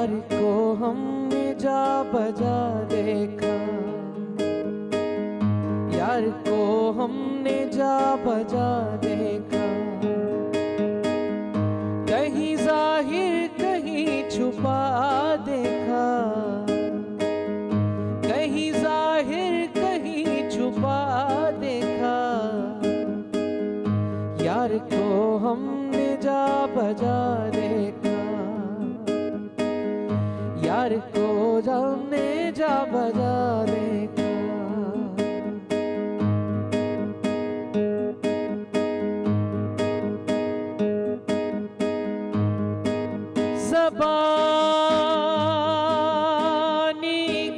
यार को हमने जा बजा देखा, यार को हमने जा बजा देखा, कहीं जाहिर कहीं छुपा देखा, कहीं जाहिर कहीं छुपा देखा, यार को हमने जा बजा देखा, यार को हमने जा बजा देखा। ज़बानी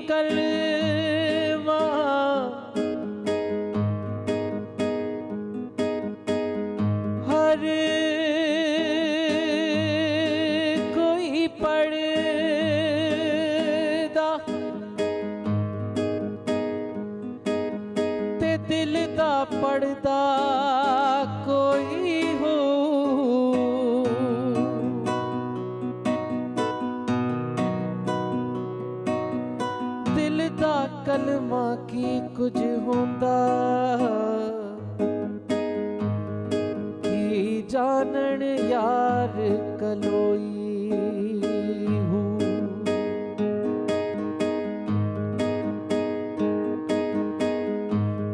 कलमा हर कोई पढ़दा ते दिल दा पढ़दा कोई हो, दिल दा कलमा की कुछ होंदा की जानन यार कलोई हूँ।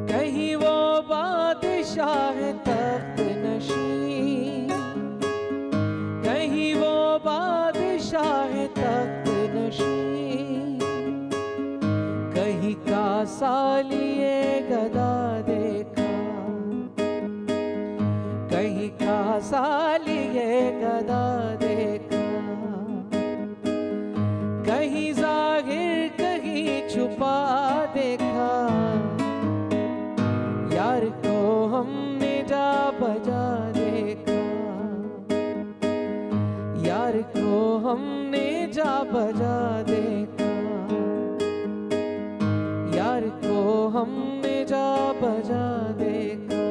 कहीं वो बादशाह तख्त नशीं, कहीं वो बादशाह तख्त नशीं, कहीं का सालिए गदा देखा, कहीं का सालिए गदा देखा, कहीं जाहिर कहीं छुपा देखा, यार को हमने जा बजा देखा, यार को हमने जा बजा देखा, यार को हमने जा बजा देखा।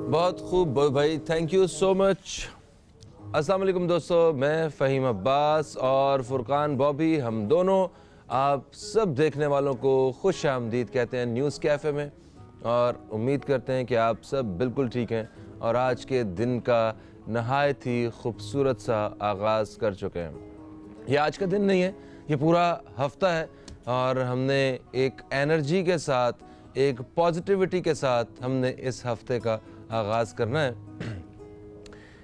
बहुत खूब भाई, थैंक यू सो मच। अस्सलाम वालेकुम दोस्तों, मैं फ़हीम अब्बास और फुरकान बॉबी, हम दोनों आप सब देखने वालों को खुश आमदीद कहते हैं न्यूज़ कैफ़े में, और उम्मीद करते हैं कि आप सब बिल्कुल ठीक हैं और आज के दिन का नहायत ही खूबसूरत सा आगाज़ कर चुके हैं। ये आज का दिन नहीं है, ये पूरा हफ्ता है और हमने एक एनर्जी के साथ, एक पॉजिटिविटी के साथ हमने इस हफ्ते का आगाज़ करना है।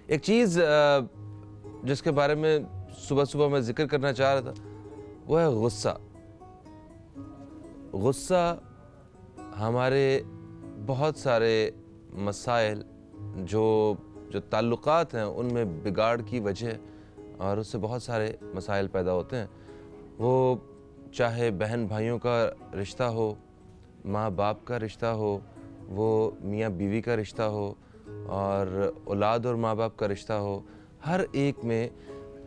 एक चीज़ जिसके बारे में सुबह सुबह मैं ज़िक्र करना चाह रहा था वो है गुस्सा। गुस्सा हमारे बहुत सारे मसाइल जो ताल्लुकात हैं उनमें बिगाड़ की वजह, और उससे बहुत सारे मसाइल पैदा होते हैं। वो चाहे बहन भाइयों का रिश्ता हो, माँ बाप का रिश्ता हो, वो मियाँ बीवी का रिश्ता हो, और औलाद और माँ बाप का रिश्ता हो, हर एक में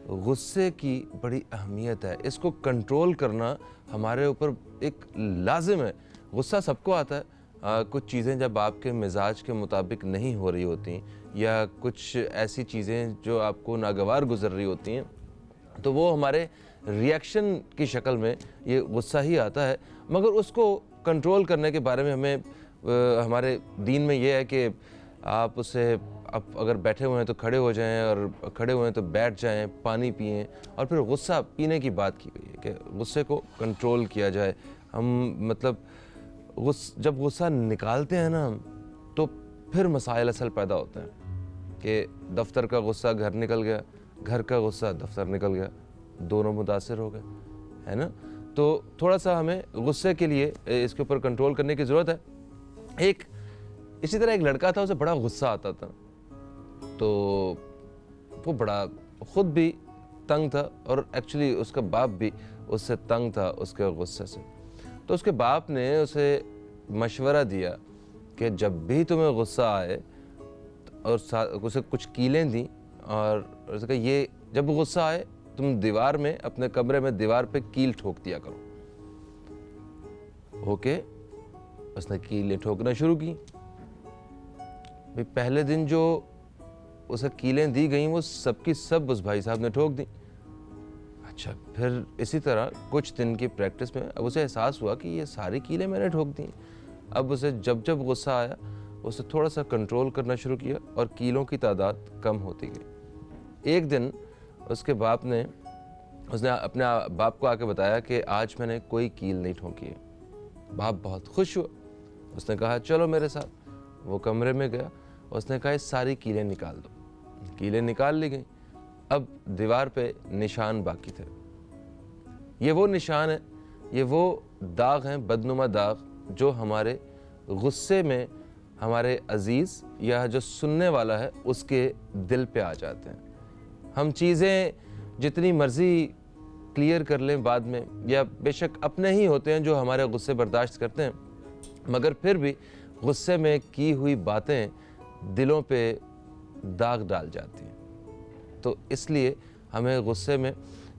गुस्से की बड़ी अहमियत है। इसको कंट्रोल करना हमारे ऊपर एक लाजिम है। गुस्सा सबको आता है। कुछ चीज़ें जब आपके मिजाज के मुताबिक नहीं हो रही होती, या कुछ ऐसी चीज़ें जो आपको नागवार गुजर रही होती हैं, तो वो हमारे रिएक्शन की शक्ल में ये गुस्सा ही आता है। मगर उसको कंट्रोल करने के बारे में हमें हमारे दीन में ये है कि आप उससे, आप अगर बैठे हुए हैं तो खड़े हो जाएं, और खड़े हुए हैं तो बैठ जाएं, पानी पिएं, और फिर गुस्सा पीने की बात की गई है कि गुस्से को कंट्रोल किया जाए। हम मतलब जब गुस्सा निकालते हैं ना हम, तो फिर मसाइल असल पैदा होते हैं कि दफ्तर का गुस्सा घर निकल गया, घर का गुस्सा दफ्तर निकल गया, दोनों मुतासिर हो गए, है ना। तो थोड़ा सा हमें गुस्से के लिए इसके ऊपर कंट्रोल करने की ज़रूरत है। इसी तरह एक लड़का था, उसे बड़ा गुस्सा आता था, तो वो बड़ा ख़ुद भी तंग था, और एक्चुअली उसका बाप भी उससे तंग था उसके गुस्से से। तो उसके बाप ने उसे मशवरा दिया कि जब भी तुम्हें गुस्सा आए, और उसे कुछ कीलें दी, और उसने कहा ये जब गुस्सा आए तुम दीवार में, अपने कमरे में दीवार पे कील ठोक दिया करो। ओके, उसने कीलें ठोकना शुरू की। भाई पहले दिन जो उसे कीलें दी गई वो सबकी सब उस भाई साहब ने ठोक दी। अच्छा, फिर इसी तरह कुछ दिन की प्रैक्टिस में अब उसे एहसास हुआ कि ये सारी कीलें मैंने ठोक दी। अब उसे जब जब गुस्सा आया उसे थोड़ा सा कंट्रोल करना शुरू किया और कीलों की तादाद कम होती गई। एक दिन उसके बाप ने उसने अपने बाप को आके बताया कि आज मैंने कोई कील नहीं ठोकी है। बाप बहुत खुश हुआ, उसने कहा चलो मेरे साथ। वो कमरे में गया, उसने कहा इस सारी कीलें निकाल दो। कीलें निकाल ली गई। अब दीवार पे निशान बाकी थे। ये वो निशान है, ये वो दाग हैं, बदनुमा दाग, जो हमारे गुस्से में हमारे अजीज़ या जो सुनने वाला है उसके दिल पे आ जाते हैं। हम चीज़ें जितनी मर्ज़ी क्लियर कर लें बाद में, या बेशक अपने ही होते हैं जो हमारे गुस्से बर्दाश्त करते हैं, मगर फिर भी गुस्से में की हुई बातें दिलों पे दाग डाल जाती हैं। तो इसलिए हमें गुस्से में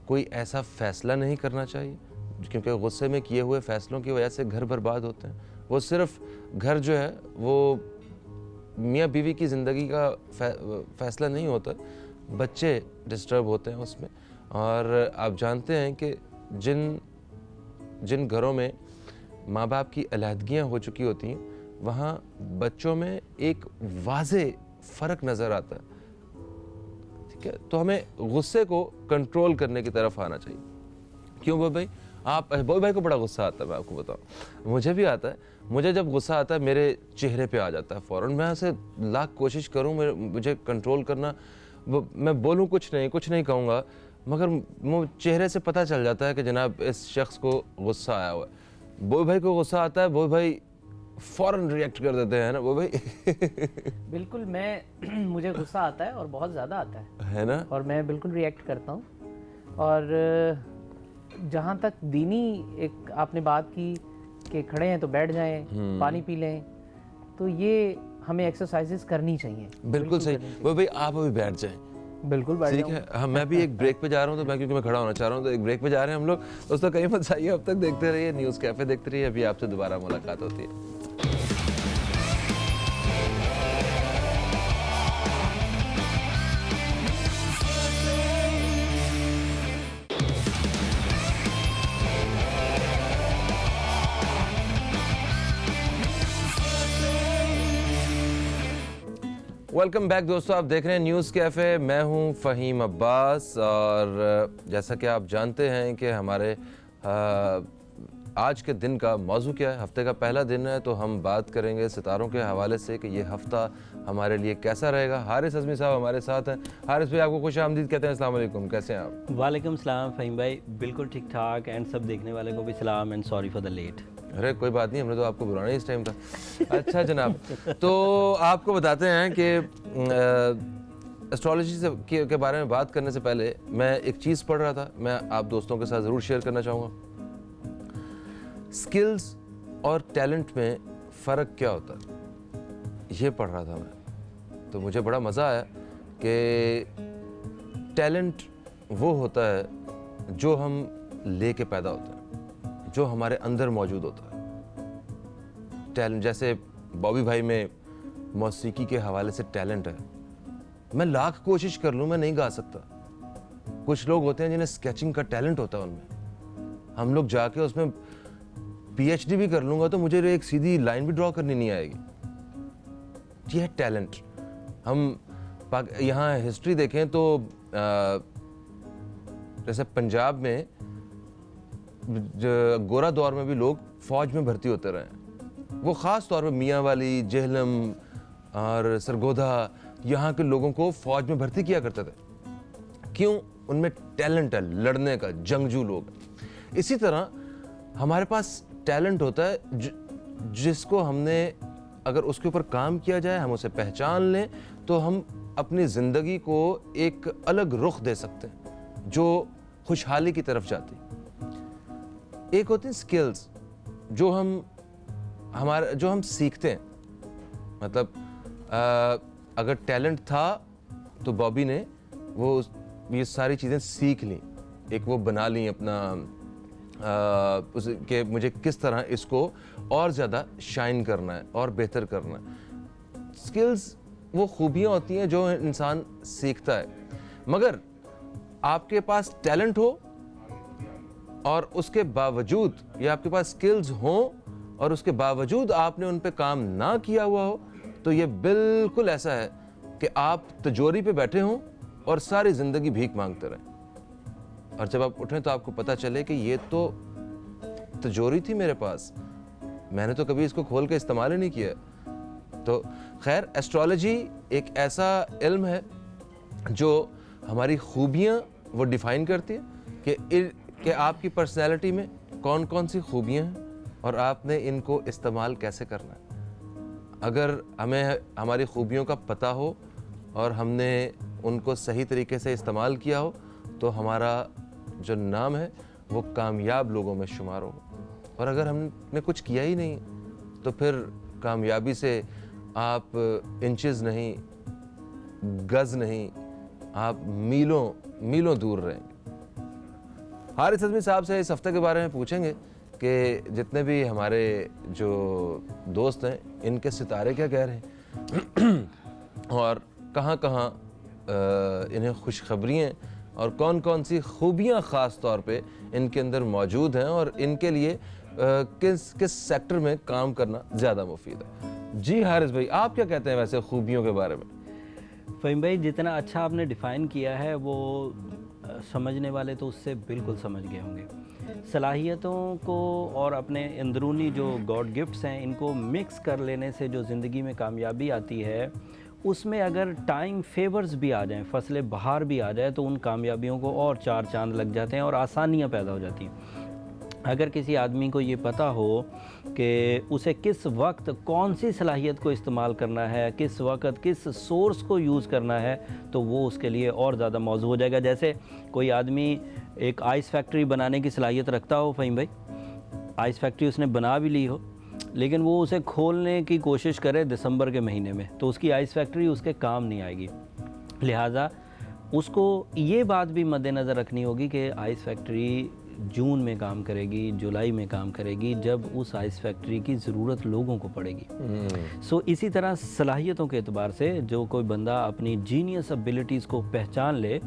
कोई ऐसा फ़ैसला नहीं करना चाहिए, क्योंकि गुस्से में किए हुए फ़ैसलों की वजह से घर बर्बाद होते हैं। वो सिर्फ़ घर जो है वो मियाँ बीवी की ज़िंदगी का फ़ैसला नहीं होता, बच्चे डिस्टर्ब होते हैं उसमें। और आप जानते हैं कि जिन घरों में माँ बाप की अलहदगियाँ हो चुकी होती हैं, वहाँ बच्चों में एक वाज़े फ़र्क नज़र आता है। ठीक है, तो हमें गुस्से को कंट्रोल करने की तरफ आना चाहिए। क्यों बॉय भाई? बॉय भाई को बड़ा गुस्सा आता है, मैं आपको बताऊं, मुझे भी आता है। मुझे जब गुस्सा आता है मेरे चेहरे पे आ जाता है फ़ौरन। मैं उसे लाख कोशिश करूं मुझे कंट्रोल करना, मैं बोलूं कुछ नहीं कहूँगा, मगर मुझे चेहरे से पता चल जाता है कि जनाब इस शख्स को गुस्सा आया हुआ है। बॉय भाई को गुस्सा आता है, बॉय भाई फ़ौरन रिएक्ट कर देते हैं ना बॉय भाई। बिल्कुल, मुझे गुस्सा आता है और बहुत ज़्यादा आता है ना, और मैं बिल्कुल रिएक्ट करता हूँ। और जहाँ तक दीनी एक आपने बात की कि खड़े हैं तो बैठ जाएं, पानी पी लें, तो ये हमें एक्सरसाइजेस करनी चाहिए। बिल्कुल सही। वो भाई आप अभी बैठ जाएं, बिल्कुल बैठ ठीक है। हाँ, मैं भी एक ब्रेक पे जा रहा हूँ, तो क्योंकि मैं खड़ा होना चाह रहा हूँ, तो एक ब्रेक पे जा रहे हैं हम लोग। दोस्तों कहीं मत जाइए, अब तक देखते रहिए न्यूज़ कैफ़े, देखते रहिए। अभी आपसे दोबारा मुलाकात होती है। वेलकम बैक दोस्तों, आप देख रहे हैं न्यूज़ कैफ़े। मैं हूं फ़हीम अब्बास, और जैसा कि आप जानते हैं कि हमारे आज के दिन का मौजू क्या है। हफ्ते का पहला दिन है, तो हम बात करेंगे सितारों के हवाले से कि ये हफ्ता हमारे लिए कैसा रहेगा। हारिस अज़मी साहब हमारे साथ हैं। हारिस भाई, आपको खुश आमदीद कहते हैं। अस्सलाम वालेकुम, कैसे हैं आप? वालेकुम सलाम फ़हीम भाई, बिल्कुल ठीक ठाक। एंड सब देखने वाले को भी सलाम and sorry for the late. अरे कोई बात नहीं, हमने तो आपको बुलाना ही इस टाइम था। अच्छा जनाब, तो आपको बताते हैं कि एस्ट्रोलॉजी से के बारे में बात करने से पहले मैं एक चीज़ पढ़ रहा था, मैं आप दोस्तों के साथ ज़रूर शेयर करना चाहूँगा। स्किल्स और टैलेंट में फ़र्क क्या होता है, ये पढ़ रहा था मैं, तो मुझे बड़ा मज़ा आया कि टैलेंट वो होता है जो हम लेके पैदा होते हैं, जो हमारे अंदर मौजूद होता है। टैलेंट जैसे बॉबी भाई में मौसीकी के हवाले से टैलेंट है, मैं लाख कोशिश कर लूँ मैं नहीं गा सकता। कुछ लोग होते हैं जिन्हें स्केचिंग का टैलेंट होता है उनमें, हम लोग जाके उसमें पीएचडी भी कर लूँगा तो मुझे एक सीधी लाइन भी ड्रॉ करनी नहीं आएगी। ये है टैलेंट। हम यहाँ हिस्ट्री देखें तो जैसे पंजाब में गोरा दौर में भी लोग फौज में भर्ती होते रहे। वो ख़ास तौर पे मियाँ वाली, जेहलम और सरगोधा, यहाँ के लोगों को फौज में भर्ती किया करते थे। क्यों? उनमें टैलेंट है लड़ने का, जंगजू लोग। इसी तरह हमारे पास टैलेंट होता है जिसको हमने, अगर उसके ऊपर काम किया जाए, हम उसे पहचान लें, तो हम अपनी ज़िंदगी को एक अलग रुख दे सकते हैं जो खुशहाली की तरफ जाती। एक होती हैं स्किल्स जो हम सीखते हैं। मतलब अगर टैलेंट था तो बॉबी ने ये सारी चीज़ें सीख ली, एक वो बना ली अपना कि मुझे किस तरह इसको और ज़्यादा शाइन करना है और बेहतर करना है। स्किल्स वो खूबियाँ होती हैं जो इंसान सीखता है। मगर आपके पास टैलेंट हो और उसके बावजूद, या आपके पास स्किल्स हों और उसके बावजूद आपने उन पे काम ना किया हुआ हो, तो ये बिल्कुल ऐसा है कि आप तिजोरी पे बैठे हों और सारी ज़िंदगी भीख मांगते रहें, और जब आप उठें तो आपको पता चले कि ये तो तिजोरी थी मेरे पास, मैंने तो कभी इसको खोल के इस्तेमाल ही नहीं किया। तो खैर, एस्ट्रोलॉजी एक ऐसा इल्म है जो हमारी खूबियाँ वो डिफ़ाइन करती है कि आपकी पर्सनैलिटी में कौन कौन सी खूबियाँ हैं और आपने इनको इस्तेमाल कैसे करना है। अगर हमें हमारी खूबियों का पता हो और हमने उनको सही तरीके से इस्तेमाल किया हो, तो हमारा जो नाम है वो कामयाब लोगों में शुमार हो। और अगर हमने कुछ किया ही नहीं तो फिर कामयाबी से आप इंचेस नहीं, गज नहीं, आप मीलों मीलों दूर रहेंगे। हारिस अज़मी साहब से इस हफ्ते के बारे में पूछेंगे कि जितने भी हमारे जो दोस्त हैं इनके सितारे क्या कह रहे हैं और कहाँ कहाँ इन्हें खुशखबरियाँ और कौन कौन सी खूबियाँ ख़ास तौर पे इनके अंदर मौजूद हैं और इनके लिए किस किस सेक्टर में काम करना ज़्यादा मुफीद है। जी हारिस भाई, आप क्या कहते हैं वैसे खूबियों के बारे में? फ़हीम भाई, जितना अच्छा आपने डिफ़ाइन किया है वो समझने वाले तो उससे बिल्कुल समझ गए होंगे। सलाहियतों को और अपने अंदरूनी जो गॉड गिफ्ट्स हैं इनको मिक्स कर लेने से जो ज़िंदगी में कामयाबी आती है, उसमें अगर टाइम फेवर्स भी आ जाएं, फसलें बहार भी आ जाए, तो उन कामयाबियों को और चार चांद लग जाते हैं और आसानियाँ पैदा हो जाती हैं। अगर किसी आदमी को ये पता हो कि उसे किस वक्त कौन सी सलाहियत को इस्तेमाल करना है, किस वक्त किस सोर्स को यूज़ करना है, तो वो उसके लिए और ज़्यादा मौजू हो जाएगा। जैसे कोई आदमी एक आइस फैक्ट्री बनाने की सलाहियत रखता हो फ़हीम भाई, आइस फैक्ट्री उसने बना भी ली हो, लेकिन वो उसे खोलने की कोशिश करे दिसंबर के महीने में, तो उसकी आइस फैक्ट्री उसके काम नहीं आएगी। लिहाजा उसको ये बात भी मद्देनज़र रखनी होगी कि आइस फैक्ट्री जून में काम करेगी, जुलाई में काम करेगी, जब उस आइस फैक्ट्री की ज़रूरत लोगों को पड़ेगी। सो इसी तरह सलाहियतों के एतबार से जो कोई बंदा अपनी जीनियस एबिलिटीज़ को पहचान ले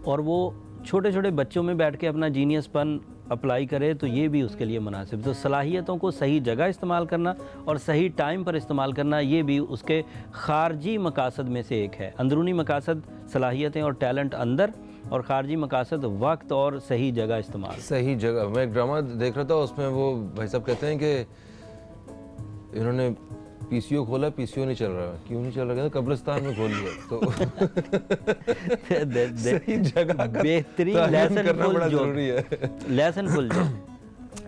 और वो छोटे छोटे बच्चों में बैठ के अपना जीनियसपन अप्लाई करे, तो ये भी उसके लिए मुनासिब। तो सलाहियतों को सही जगह इस्तेमाल करना और सही टाइम पर इस्तेमाल करना, ये भी उसके खारजी मकासद में से एक है। अंदरूनी मकासद सलाहियतें और टैलेंट अंदर, और खारजी मकासद वक्त और सही जगह इस्तेमाल। सही जगह। मैं एक ड्रामा देख रहा था, उसमें वो भाई साहब कहते हैं कि इन्होंने पीसीओ खोला, पीसीओ नहीं चल रहा। क्यों नहीं चल रहा? कहते कब्रिस्तान में खोल लिया। तो सही जगह का बेहतरीन लेसन बड़ा जरूरी है। लेसन फुल जो।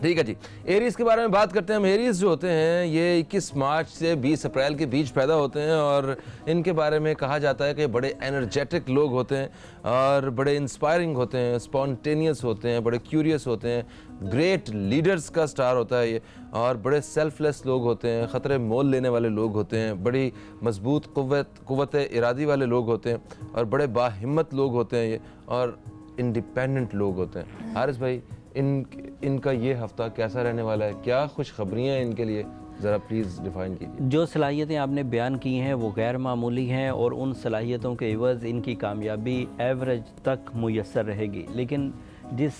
ठीक है जी, एरीज के बारे में बात करते हैं हम। एरीज जो होते हैं ये 21 मार्च से 20 अप्रैल के बीच पैदा होते हैं और इनके बारे में कहा जाता है कि बड़े एनर्जेटिक लोग होते हैं और बड़े इंस्पायरिंग होते हैं, स्पॉन्टेनियस होते हैं, बड़े क्यूरियस होते हैं, ग्रेट लीडर्स का स्टार होता है ये, और बड़े सेल्फलेस लोग होते हैं, ख़तरे मोल लेने वाले लोग होते हैं, बड़ी मजबूत कुव्वत इरादी वाले लोग होते हैं और बड़े बाहिम्मत लोग होते हैं ये, और इंडिपेंडेंट लोग होते हैं। हारिस भाई, इनका ये हफ्ता कैसा रहने वाला है? क्या खुशखबरियाँ हैं इनके लिए? ज़रा प्लीज़ डिफ़ाइन कीजिए। जो सलाहियतें आपने बयान की हैं वो गैर मामूली हैं और उन सलाहियतों के एवज़ इनकी कामयाबी एवरेज तक मुयस्सर रहेगी। लेकिन जिस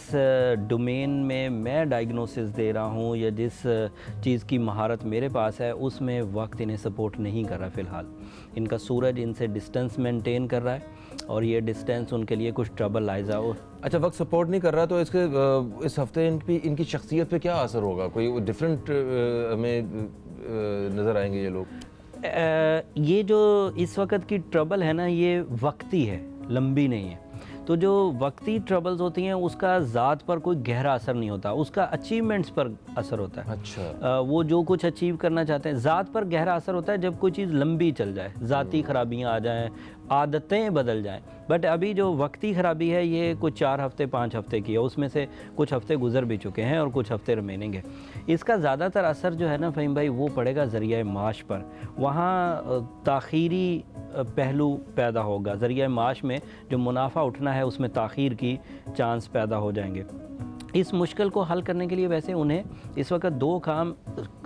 डोमेन में मैं डायग्नोसिस दे रहा हूँ या जिस चीज़ की महारत मेरे पास है, उसमें वक्त इन्हें सपोर्ट नहीं कर रहा फ़िलहाल। इनका सूरज इनसे डिस्टेंस मेंटेन कर रहा है और ये डिस्टेंस उनके लिए कुछ ट्रबल लाइज़ हो। अच्छा, वक्त सपोर्ट नहीं कर रहा, तो इसके इस हफ्ते इनकी शख्सियत पे क्या असर होगा? कोई डिफरेंट हमें नज़र आएंगे ये लोग? ये जो इस वक्त की ट्रबल है ना, ये वक्ती है, लंबी नहीं है। तो जो वक्ती ट्रबल्स होती हैं उसका ज़ात पर कोई गहरा असर नहीं होता, उसका अचीवमेंट्स पर असर होता है। अच्छा। वो जो कुछ अचीव करना चाहते हैं, ज़ात पर गहरा असर होता है जब कोई चीज़ लंबी चल जाए, ज़ाती खराबियाँ आ जाएं, आदतें बदल जाएं। बट अभी जो वक्ती ख़राबी है ये कुछ 4 हफ्ते 5 हफ्ते की है, उसमें से कुछ हफ्ते गुजर भी चुके हैं और कुछ हफ्ते रिमेनिंग है। इसका ज़्यादातर असर जो है ना फ़हीम भाई, वो पड़ेगा ज़रिया माश पर। वहाँ ताख़ीरी पहलू पैदा होगा, ज़रिया माश में जो मुनाफा उठना है उसमें ताख़ीर की चांस पैदा हो जाएंगे। इस मुश्किल को हल करने के लिए वैसे उन्हें इस वक्त 2 काम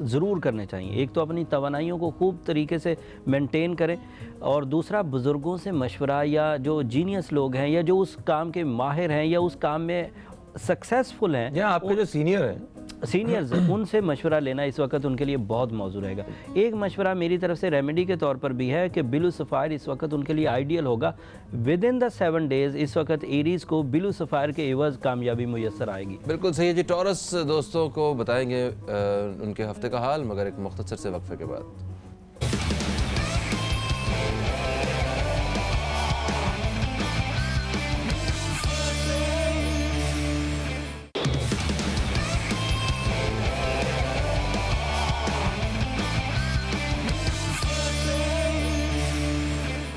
ज़रूर करने चाहिए। एक तो अपनी तवानाइयों को खूब तरीके से मेंटेन करें, और दूसरा बुज़ुर्गों से मशवरा, या जो जीनियस लोग हैं या जो उस काम के माहिर हैं या उस काम में सक्सेसफुल हैं, या आपके जो सीनियर हैं, सीनियर्स उनसे मशवरा लेना इस वक्त उनके लिए बहुत मौजूद रहेगा। एक मशवरा मेरी तरफ से रेमेडी के तौर पर भी है कि ब्लू सफ़ायर इस वक्त उनके लिए आइडियल होगा। विद इन द 7 डेज़ इस वक्त एरीज़ को ब्लू सफ़ायर के एवज़ कामयाबी मुयस्सर आएगी। बिल्कुल सही है जी। टॉरस दोस्तों को बताएंगे उनके हफ्ते का हाल, मगर एक मुख्तसर से वक्फे के बाद।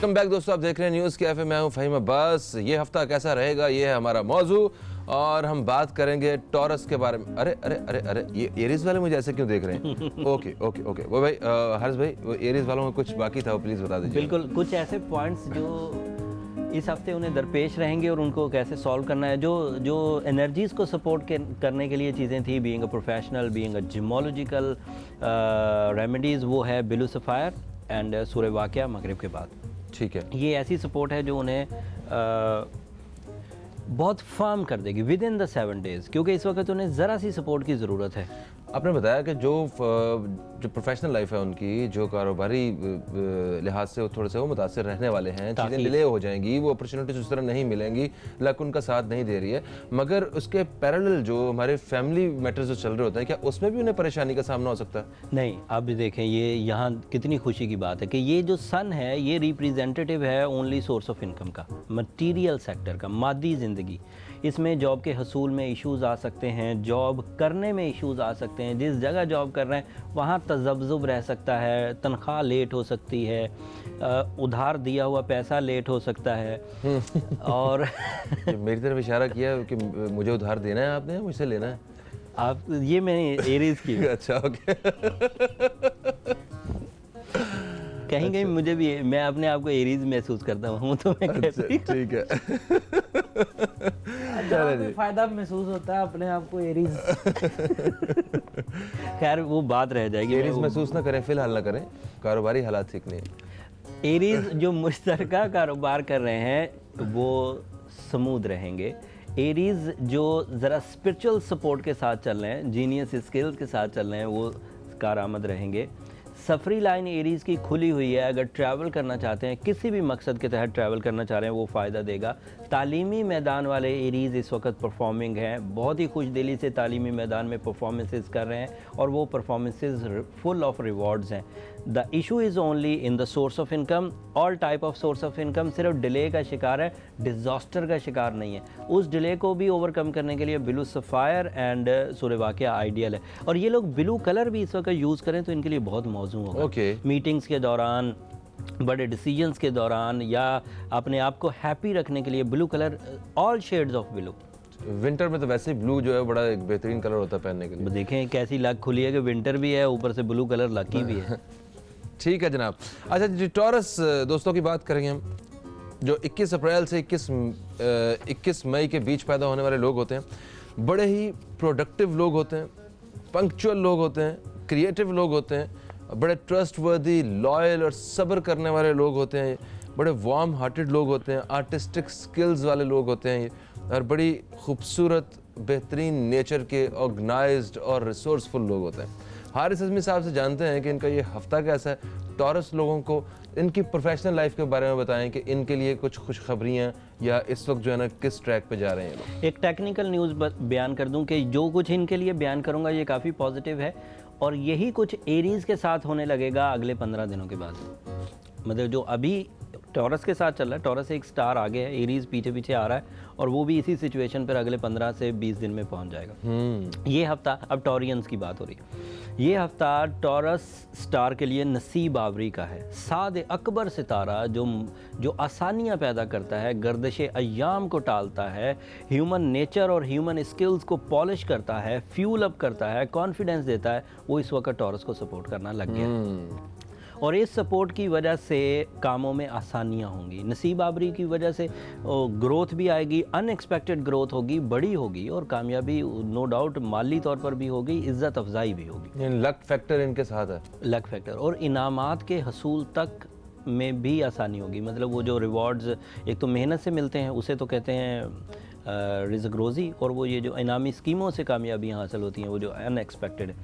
वेलकम बैक दोस्तों, आप देख रहे हैं न्यूज़ कैफे। मैं हूं फ़हीम अब्बास। ये हफ्ता कैसा रहेगा, ये है हमारा मौजू, और हम बात करेंगे टॉरस के बारे में। अरे अरे अरे अरे, ये एरीज वाले मुझे ऐसे क्यों देख रहे हैं? ओके ओके ओके, वो भाई हर्ष भाई, वो एरीज वालों में कुछ बाकी था, वो प्लीज़ बता दीजिए। बिल्कुल, कुछ ऐसे पॉइंट्स जो इस हफ्ते उन्हें दरपेश रहेंगे और उनको कैसे सॉल्व करना है, जो एनर्जीज़ को सपोर्ट करने के लिए चीज़ें थी, being a professional, being a gemological remedies, वो है ब्लू सफ़ायर एंड सूरह वाक़िया मगरिब के बाद। ठीक है, ये ऐसी सपोर्ट है जो उन्हें बहुत फर्म कर देगी विद इन द 7 डेज़, क्योंकि इस वक्त उन्हें ज़रा सी सपोर्ट की ज़रूरत है। आपने बताया कि जो प्रोफेशनल लाइफ है उनकी, जो कारोबारी लिहाज से थोड़े से वो मुतासर रहने वाले हैं, चीज़ें डिले हो जाएंगी, वो अपॉर्चुनिटीज उस तरह नहीं मिलेंगी, लक उनका साथ नहीं दे रही है। मगर उसके पैरेलल जो हमारे फैमिली मैटर्स जो चल रहे होते हैं, क्या उसमें भी उन्हें परेशानी का सामना हो सकता है? नहीं, आप भी देखें, ये यहाँ कितनी खुशी की बात है कि ये जो सन है ये रिप्रेजेंटेटिव है ओनली सोर्स ऑफ इनकम का, मटीरियल सेक्टर का, मादी ज़िंदगी। इसमें जॉब के हसूल में इश्यूज़ आ सकते हैं, जॉब करने में इश्यूज़ आ सकते हैं, जिस जगह जॉब कर रहे हैं वहाँ तज़ब्ज़ुब रह सकता है, तनख्वाह लेट हो सकती है, उधार दिया हुआ पैसा लेट हो सकता है। और मेरी तरफ इशारा किया कि मुझे उधार देना है, आपने मुझसे लेना है? आप, ये मैंने एरीज की। अच्छा, ओके। कहीं कहीं मुझे भी, मैं अपने आप को एरीज महसूस करता हूँ, तो मैं कहती ठीक है। अच्छा, फायदा महसूस होता है अपने आप को एरीज। खैर वो बात रह जाएगी। एरीज महसूस ना करें, फिलहाल ना करें, कारोबारी हालात ठीक नहीं है। एरीज जो मुश्तरका कारोबार कर रहे हैं वो स्मूथ रहेंगे। एरीज जो ज़रा स्पिरिचुअल सपोर्ट के साथ चल रहे हैं, जीनियस स्किल्स के साथ चल रहे हैं, वो कारआमद रहेंगे। सफरी लाइन एरीज़ की खुली हुई है, अगर ट्रैवल करना चाहते हैं, किसी भी मकसद के तहत ट्रैवल करना चाह रहे हैं, वो फ़ायदा देगा। तालीमी मैदान वाले एरीज़ इस वक्त परफॉर्मिंग हैं, बहुत ही खुश दिली से तालीमी मैदान में परफॉर्मेंसेस कर रहे हैं, और वो परफॉर्मेंसेस फुल ऑफ रिवॉर्ड्स हैं। The issue is only in the source of income. All type of source of income सिर्फ डिले का शिकार है, डिज़ास्टर का शिकार नहीं है। उस डिले को भी ओवरकम करने के लिए ब्लू सफ़ायर एंड सूरह वाक़िया आइडियल है। और ये लोग ब्लू कलर भी इस वक्त यूज़ करें तो इनके लिए बहुत मौजूद होगा। ओके। मीटिंग्स के दौरान, बड़े डिसीजंस के दौरान, या अपने आप को हैप्पी रखने के लिए blue colour, all shades of blue. Winter में तो वैसे ही ब्लू जो है बड़ा एक बेहतरीन कलर होता है पहनने के लिए। देखें कैसी लक खुली है कि विंटर भी है, ऊपर से ब्लू कलर लकी भी है। ठीक है जनाब। अच्छा जी, टॉरस दोस्तों की बात करेंगे हम, जो 21 अप्रैल से 21 मई के बीच पैदा होने वाले लोग होते हैं, बड़े ही प्रोडक्टिव लोग होते हैं, पंक्चुअल लोग होते हैं, क्रिएटिव लोग होते हैं, बड़े ट्रस्टवर्दी, लॉयल और सब्र करने वाले लोग होते हैं, बड़े वार्म हार्टेड लोग होते हैं, आर्टिस्टिक स्किल्स वाले लोग होते हैं, और बड़ी खूबसूरत, बेहतरीन नेचर के, ऑर्गेनाइज्ड और रिसोर्सफुल लोग होते हैं। हारिस अज़मी साहब से जानते हैं कि इनका ये हफ्ता कैसा है। टॉरस लोगों को इनकी प्रोफेशनल लाइफ के बारे में बताएं कि इनके लिए कुछ खुशखबरियाँ, या इस वक्त जो है ना किस ट्रैक पे जा रहे हैं लोग। एक टेक्निकल न्यूज़ बयान कर दूं कि जो कुछ इनके लिए बयान करूंगा ये काफ़ी पॉजिटिव है, और यही कुछ एरीज़ के साथ होने लगेगा अगले 15 दिनों के बाद। मतलब जो अभी टॉरस के साथ चल रहा है, टॉरस एक स्टार आगे है, एरीज़ पीछे पीछे आ रहा है, और वो भी इसी सिचुएशन पर अगले 15 से 20 दिन में पहुंच जाएगा। ये हफ्ता, अब टॉरियंस की बात हो रही है, ये हफ्ता टॉरस स्टार के लिए नसीब आवरी का है। साद अकबर सितारा जो आसानियाँ पैदा करता है, गर्दिश अय्याम को टालता है, ह्यूमन नेचर और ह्यूमन स्किल्स को पॉलिश करता है, फ्यूल अप करता है, कॉन्फिडेंस देता है, वो इस वक्त टॉरस को सपोर्ट करना लग गया। और इस सपोर्ट की वजह से कामों में आसानियाँ होंगी, नसीब आबरी की वजह से ग्रोथ भी आएगी, अनएक्सपेक्टेड ग्रोथ होगी, बड़ी होगी, और कामयाबी नो डाउट माली तौर पर भी होगी, इज़्ज़त अफजाई भी होगी। लक फैक्टर इनके साथ है। लक फैक्टर और इनामात के हसूल तक में भी आसानी होगी। मतलब वो जो रिवॉर्ड्स एक तो मेहनत से मिलते हैं उसे तो कहते हैं रिज़्क रोज़ी, और वो ये जो इनामी स्कीमों से कामयाबियाँ हासिल होती हैं वो जो अनएक्सपेक्टेड है।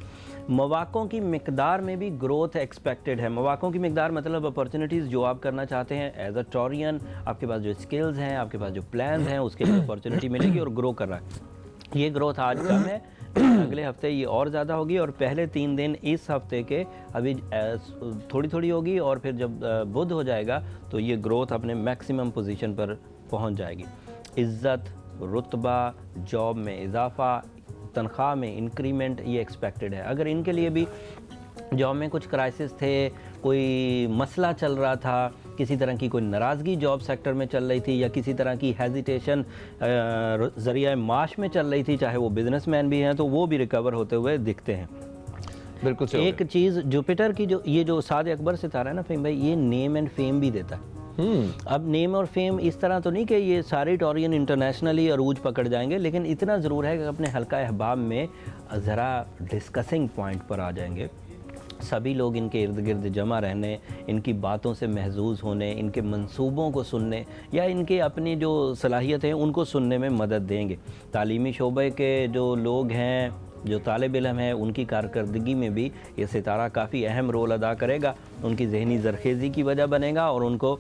मौक़ों की मिकदार में भी ग्रोथ एक्सपेक्टेड है। मौक़ों की मिकदार मतलब अपॉर्चुनिटीज़ जो आप करना चाहते हैं एज अ टोरियन, आपके पास जो स्किल्स हैं, आपके पास जो प्लान हैं, उसके लिए अपॉर्चुनिटी मिलेगी और ग्रो कर रहा है। ये ग्रोथ आज कम है, अगले हफ्ते ये और ज़्यादा होगी, और पहले 3 दिन इस हफ्ते के अभी थोड़ी थोड़ी होगी, और फिर जब बुध हो जाएगा तो ये ग्रोथ अपने मैक्सिमम पोजीशन पर पहुंच जाएगी। इज़्ज़त, रुतबा, जॉब में इजाफा, तनख्वाह में इंक्रीमेंट ये एक्सपेक्टेड है। अगर इनके लिए भी जॉब में कुछ क्राइसिस थे, कोई मसला चल रहा था, किसी तरह की कोई नाराज़गी जॉब सेक्टर में चल रही थी, या किसी तरह की हेजिटेशन ज़रिया माश में चल रही थी, चाहे वो बिजनेसमैन भी हैं, तो वो भी रिकवर होते हुए दिखते हैं। बिल्कुल सही। एक चीज़ जुपिटर की जो ये जो साद अकबर सितारा है ना फ़हीम भाई, ये नेम एंड फेम भी देता है। अब नेम और फेम इस तरह तो नहीं कि ये सारे टोरियन इंटरनेशनली अरूज पकड़ जाएंगे, लेकिन इतना ज़रूर है कि अपने हल्का अहबाब में ज़रा डिस्कसिंग पॉइंट पर आ जाएंगे। सभी लोग इनके इर्द गिर्द जमा रहने, इनकी बातों से महजूज़ होने, इनके मंसूबों को सुनने, या इनके अपनी जो सलाहियत है उनको सुनने में मदद देंगे। तालीमी शोबे के जो लोग हैं, जो तालिब इल्म हैं, उनकी कारकर्दगी में भी ये सितारा काफ़ी अहम रोल अदा करेगा, उनकी जहनी ज़रखेज़ी की वजह बनेगा, और उनको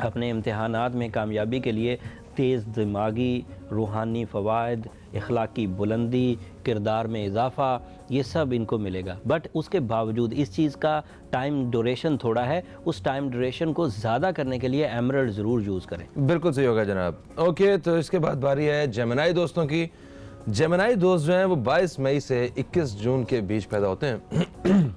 अपने इम्तिहानात में कामयाबी के लिए तेज़ दिमागी, रूहानी फ़वाइद, इखलाकी बुलंदी, किरदार में इजाफ़ा, ये सब इनको मिलेगा। बट उसके बावजूद इस चीज़ का टाइम ड्यूरेशन थोड़ा है, उस टाइम ड्यूरेशन को ज़्यादा करने के लिए एमरल्ड ज़रूर यूज़ करें। बिल्कुल सही होगा जनाब। ओके, तो इसके बाद बारी है जेमिनी दोस्तों की। जेमिनी दोस्त जो हैं वो 22 मई से 21 जून के बीच पैदा होते हैं।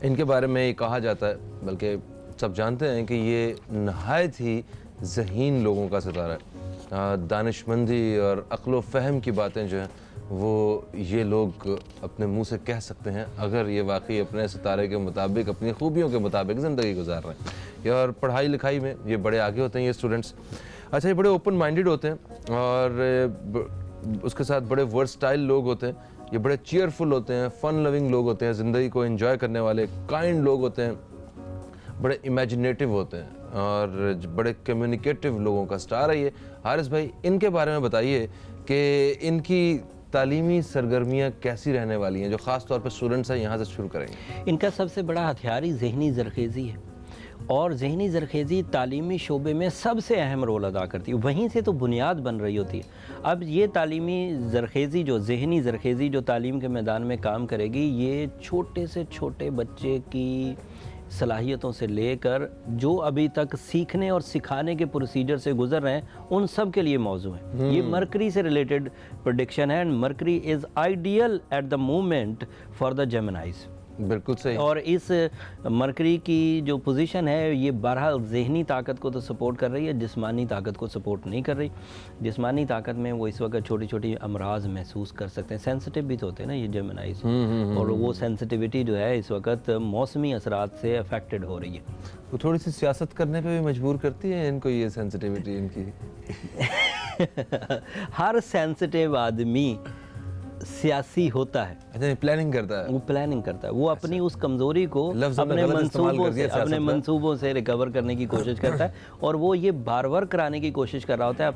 इनके बारे में ये कहा जाता है, बल्कि सब जानते हैं कि ये नहायत ही ज़हीन लोगों का सितारा है। दानिशमंदी और अक्ल व फ़हम की बातें जो हैं वो ये लोग अपने मुंह से कह सकते हैं अगर ये वाकई अपने सितारे के मुताबिक, अपनी खूबियों के मुताबिक ज़िंदगी गुजार रहे हैं। और पढ़ाई लिखाई में ये बड़े आगे होते हैं ये स्टूडेंट्स। अच्छा, ये बड़े ओपन माइंडेड होते हैं, और उसके साथ बड़े वर्सटाइल लोग होते हैं। ये बड़े चीयरफुल होते हैं, फ़न लविंग लोग होते हैं, ज़िंदगी को एंजॉय करने वाले काइंड लोग होते हैं, बड़े इमेजिनेटिव होते हैं, और बड़े कम्युनिकेटिव लोगों का स्टार है ये। हारिस भाई, इनके बारे में बताइए कि इनकी तालीमी सरगर्मियाँ कैसी रहने वाली हैं, जो ख़ास तौर पर स्टूडेंट्स हैं यहाँ से शुरू करेंगे। इनका सबसे बड़ा हथियार ही ज़हनी ज़रखेज़ी है, और ज़हनी ज़रखेज़ी तालीमी शोबे में सबसे अहम रोल अदा करती है, वहीं से तो बुनियाद बन रही होती है। अब ये तालीमी ज़रखेज़ी जो ज़हनी ज़रखेज़ी जो तालीम के मैदान में काम करेगी, ये छोटे से छोटे बच्चे की सलाहियतों से लेकर जो अभी तक सीखने और सिखाने के प्रोसीजर से गुजर रहे हैं उन सब के लिए मौजू है। ये मरकरी से रिलेटेड प्रेडिक्शन है, and mercury is ideal at the moment for the Geminis. बिल्कुल सही। और इस मरकरी की जो पोजीशन है ये बहरहाल ज़हनी ताकत को तो सपोर्ट कर रही है, जिस्मानी ताकत को सपोर्ट नहीं कर रही। जिस्मानी ताकत में वो इस वक्त छोटी छोटी अमराज महसूस कर सकते हैं, सेंसिटिव भी तो होते हैं ना ये जेमिनीज़, और वो सेंसिटिविटी जो है इस वक्त मौसमी असरात से अफेक्टेड हो रही है। वो थोड़ी सी सियासत करने पे भी मजबूर करती है इनको ये सेंसिटिविटी इनकी। हर सेंसिटिव आदमी सियासी होता है। अच्छा, प्लानिंग करता है। वो प्लानिंग करता है, वो अपनी उस कमज़ोरी को अपने मंसूबों से रिकवर करने की कोशिश करता है, और वो ये बार बार कराने की कोशिश कर रहा होता है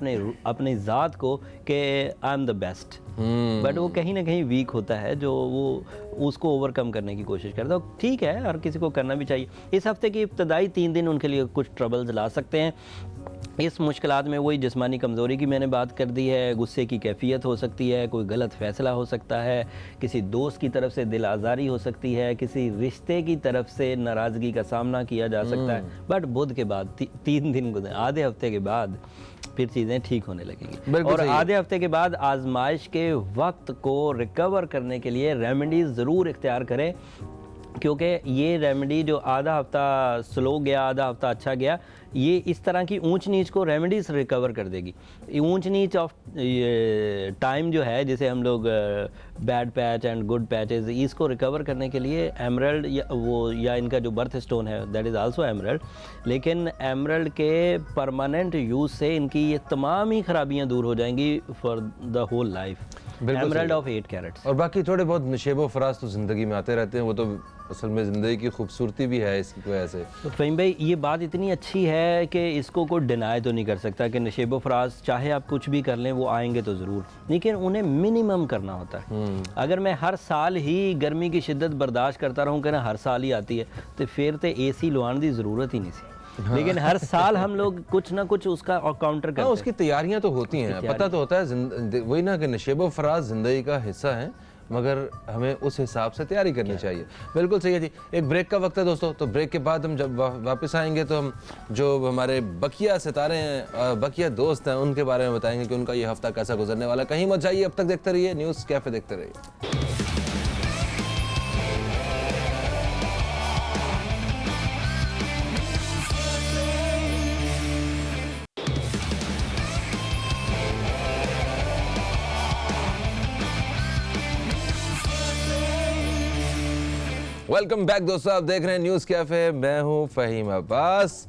अपने ज़ात को कि I am the best, but वो कहीं ना कहीं वीक होता है, जो वो उसको ओवरकम करने की कोशिश करता है। ठीक है, हर किसी को करना भी चाहिए। इस हफ्ते की इब्तदाई 3 दिन उनके लिए कुछ ट्रबल्स ला सकते हैं। इस मुश्किलात में वही जिस्मानी कमज़ोरी की मैंने बात कर दी है, गुस्से की कैफियत हो सकती है, कोई गलत फ़ैसला हो सकता है, किसी दोस्त की तरफ से दिल आज़ारी हो सकती है, किसी रिश्ते की तरफ से नाराज़गी का सामना किया जा सकता है। बट बुध के बाद 3 दिन गुजरे, आधे हफ्ते के बाद फिर चीज़ें ठीक होने लगेंगी, और आधे हफ्ते के बाद आजमाइश के वक्त को रिकवर करने के लिए रेमेडीज़ ज़रूर इख्तियार करें, क्योंकि ये रेमेडी जो आधा हफ्ता स्लो गया, आधा हफ्ता अच्छा गया, ये इस तरह की ऊंच नीच को रेमेडीज रिकवर कर देगी। ऊंच नीच ऑफ टाइम जो है, जिसे हम लोग bad patch and good patches, इसको रिकवर करने के लिए एमरल्ड या इनका जो बर्थ स्टोन है दैट इज़ आल्सो एमरल्ड, लेकिन एमरल्ड के परमानेंट यूज़ से इनकी ये तमाम ही खराबियाँ दूर हो जाएंगी for the whole life. Emerald of 8 carats. और बाकी थोड़े बहुत नशेबो फराज तो ज़िंदगी में आते रहते हैं, वो तो असल में ज़िंदगी की खूबसूरती भी है इसकी वजह से। तो फ़हीम भाई ये बात इतनी अच्छी है कि इसको कोई डिनाई तो नहीं कर सकता कि नशेबो फराज चाहे आप कुछ भी कर लें वो आएंगे तो ज़रूर, लेकिन उन्हें मिनिमम करना होता है। अगर मैं हर साल ही गर्मी की शिद्दत बर्दाश्त करता रहूँ कि ना हर साल ही आती है, तो फिर तो AC लवाने की ज़रूरत ही नहीं सी। लेकिन हर साल हम लोग कुछ ना कुछ उसका काउंटर करते हैं। उसकी तैयारियां तो होती हैं, पता तो होता है वही ना कि नशेबो फराज ज़िंदगी का हिस्सा है, मगर हमें उस हिसाब से तैयारी करनी चाहिए। बिल्कुल सही है जी। एक ब्रेक का वक्त है दोस्तों, तो ब्रेक के बाद हम जब वापस आएंगे तो हम जो हमारे बकिया सितारे हैं, बकिया दोस्त हैं, उनके बारे में बताएंगे कि उनका ये हफ्ता कैसा गुजरने वाला है। कहीं मत जाइए, अब तक देखते रहिए न्यूज़ कैफ़े, देखते रहिए। वेलकम बैक दोस्तों, आप देख रहे हैं न्यूज़ कैफ़े। मैं हूं फ़हीम अब्बास।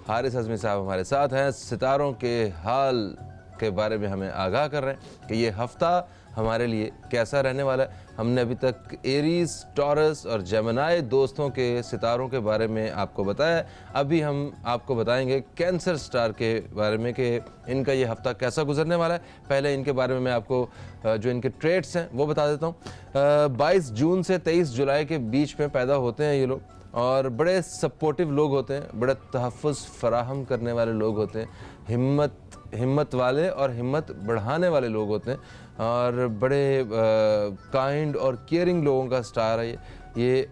हारिस अज़मी साहब हमारे साथ हैं, सितारों के हाल के बारे में हमें आगाह कर रहे हैं कि ये हफ़्ता हमारे लिए कैसा रहने वाला है। हमने अभी तक एरीज़, टॉरस और जेमिनी दोस्तों के सितारों के बारे में आपको बताया। अभी हम आपको बताएंगे कैंसर स्टार के बारे में कि इनका ये हफ़्ता कैसा गुजरने वाला है। पहले इनके बारे में मैं आपको जो इनके ट्रेट्स हैं वो बता देता हूँ। 22 जून से 23 जुलाई के बीच में पैदा होते हैं ये लोग, और बड़े सपोर्टिव लोग होते हैं, बड़े तहफ़्फ़ुज़ फराहम करने वाले लोग होते हैं, हिम्मत वाले और हिम्मत बढ़ाने वाले लोग होते हैं, और बड़े काइंड और केयरिंग लोगों का स्टार है ये।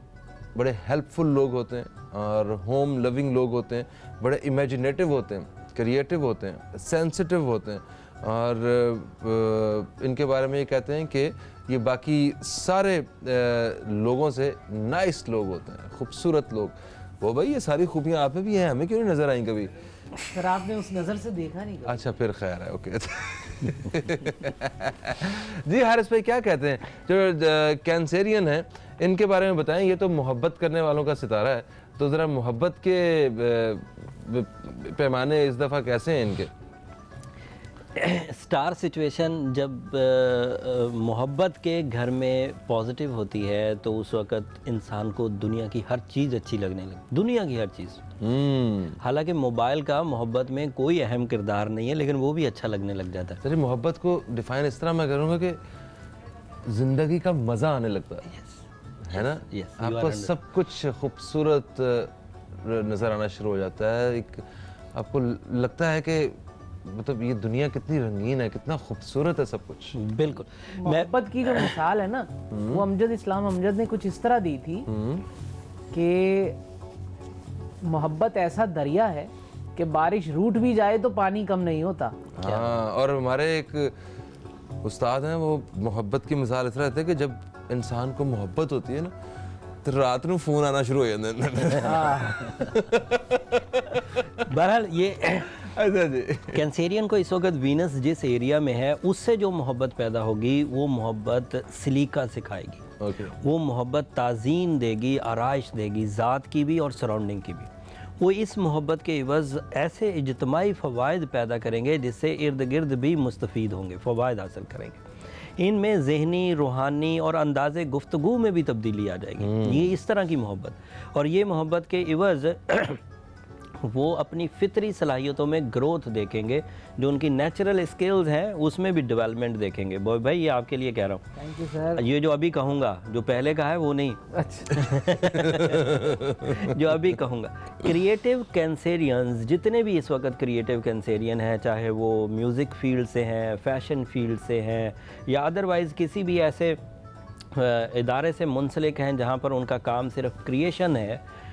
बड़े हेल्पफुल लोग होते हैं और होम लविंग लोग होते हैं, बड़े इमेजिनेटिव होते हैं, क्रिएटिव होते हैं, सेंसिटिव होते हैं, और इनके बारे में ये कहते हैं कि ये बाकी सारे लोगों से नाइस लोग होते हैं, खूबसूरत लोग। वो भाई ये सारी खूबियाँ आप में भी हैं, हमें क्यों नहीं नज़र आई कभी? सर आपने उस नज़र से देखा नहीं कभी? अच्छा फिर खैर है, ओके। जी हारिस भाई क्या कहते हैं जो कैंसेरियन है, इनके बारे में बताएं। ये तो मोहब्बत करने वालों का सितारा है, तो ज़रा मोहब्बत के पैमाने इस दफ़ा कैसे हैं इनके? स्टार सिचुएशन जब मोहब्बत के घर में पॉजिटिव होती है तो उस वक़्त इंसान को दुनिया की हर चीज़ अच्छी लगने लगती, दुनिया की हर चीज़। हालांकि मोबाइल का मोहब्बत में कोई अहम किरदार नहीं है, लेकिन वो भी अच्छा लगने लग जाता है। चलिए मोहब्बत को डिफ़ाइन इस तरह मैं करूँगा कि ज़िंदगी का मज़ा आने लगता है ना? आपको सब कुछ खूबसूरत नज़र आना शुरू हो जाता है। एक आपको लगता है कि मतलब ये दुनिया कितनी रंगीन है, कितना खूबसूरत है सब कुछ। बिल्कुल। मोहब्बत की जो मिसाल है ना, वो अमजद इस्लाम अमजद ने कुछ इस तरह दी थी कि मोहब्बत ऐसा दरिया है कि बारिश रूठ भी जाए तो पानी कम नहीं होता। हाँ, और हमारे एक उस्ताद हैं, वो मोहब्बत की मिसाल इस तरह देते हैं कि जब इंसान को मोहब्बत होती है ना तो रात को फ़ोन आना शुरू हो जाता है। बहरहाल ये अच्छा जी, कैंसेरियन को इस वक्त वीनस जिस एरिया में है उससे जो मोहब्बत पैदा होगी वो मोहब्बत सलीका सिखाएगी। वो मोहब्बत ताज़ीन देगी, आराइश देगी, ज़ात की भी और सराउंडिंग की भी। वो इस मोहब्बत के इवज़ ऐसे इज्तमाही फ़वाइद पैदा करेंगे जिससे इर्द गिर्द भी मुस्तफ़ीद होंगे, फ़वाइद हासिल करेंगे। इनमें ज़हनी, रूहानी और अंदाज़े गुफ्तगू में भी तब्दीली आ जाएगी। ये इस तरह की मोहब्बत, और ये मोहब्बत के इवज़ वो अपनी फितरी सलाहियतों में ग्रोथ देखेंगे, जो उनकी नेचुरल स्किल्स हैं उसमें भी डेवलपमेंट देखेंगे। बॉय भाई ये आपके लिए कह रहा हूँ। Thank you sir. ये जो अभी कहूँगा, जो पहले कहा है वो नहीं, अच्छा। जो अभी कहूँगा। क्रिएटिव कैंसेरियंस जितने भी इस वक्त क्रिएटिव कैंसेरियन हैं, चाहे वो म्यूज़िक फील्ड से हैं, फैशन फील्ड से हैं, या अदरवाइज़ किसी भी ऐसे इदारे से मुंसलिक हैं जहाँ पर उनका काम सिर्फ क्रिएशन है,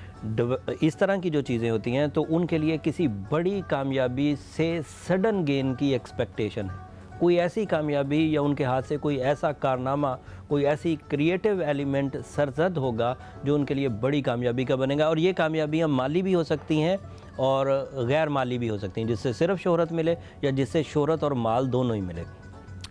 इस तरह की जो चीज़ें होती हैं, तो उनके लिए किसी बड़ी कामयाबी से सडन गेन की एक्सपेक्टेशन है। कोई ऐसी कामयाबी या उनके हाथ से कोई ऐसा कारनामा, कोई ऐसी क्रिएटिव एलिमेंट सरजद होगा जो उनके लिए बड़ी कामयाबी का बनेगा। और ये कामयाबियाँ माली भी हो सकती हैं और गैर माली भी हो सकती हैं, जिससे सिर्फ शोहरत मिले या जिससे शोहरत और माल दोनों ही मिले,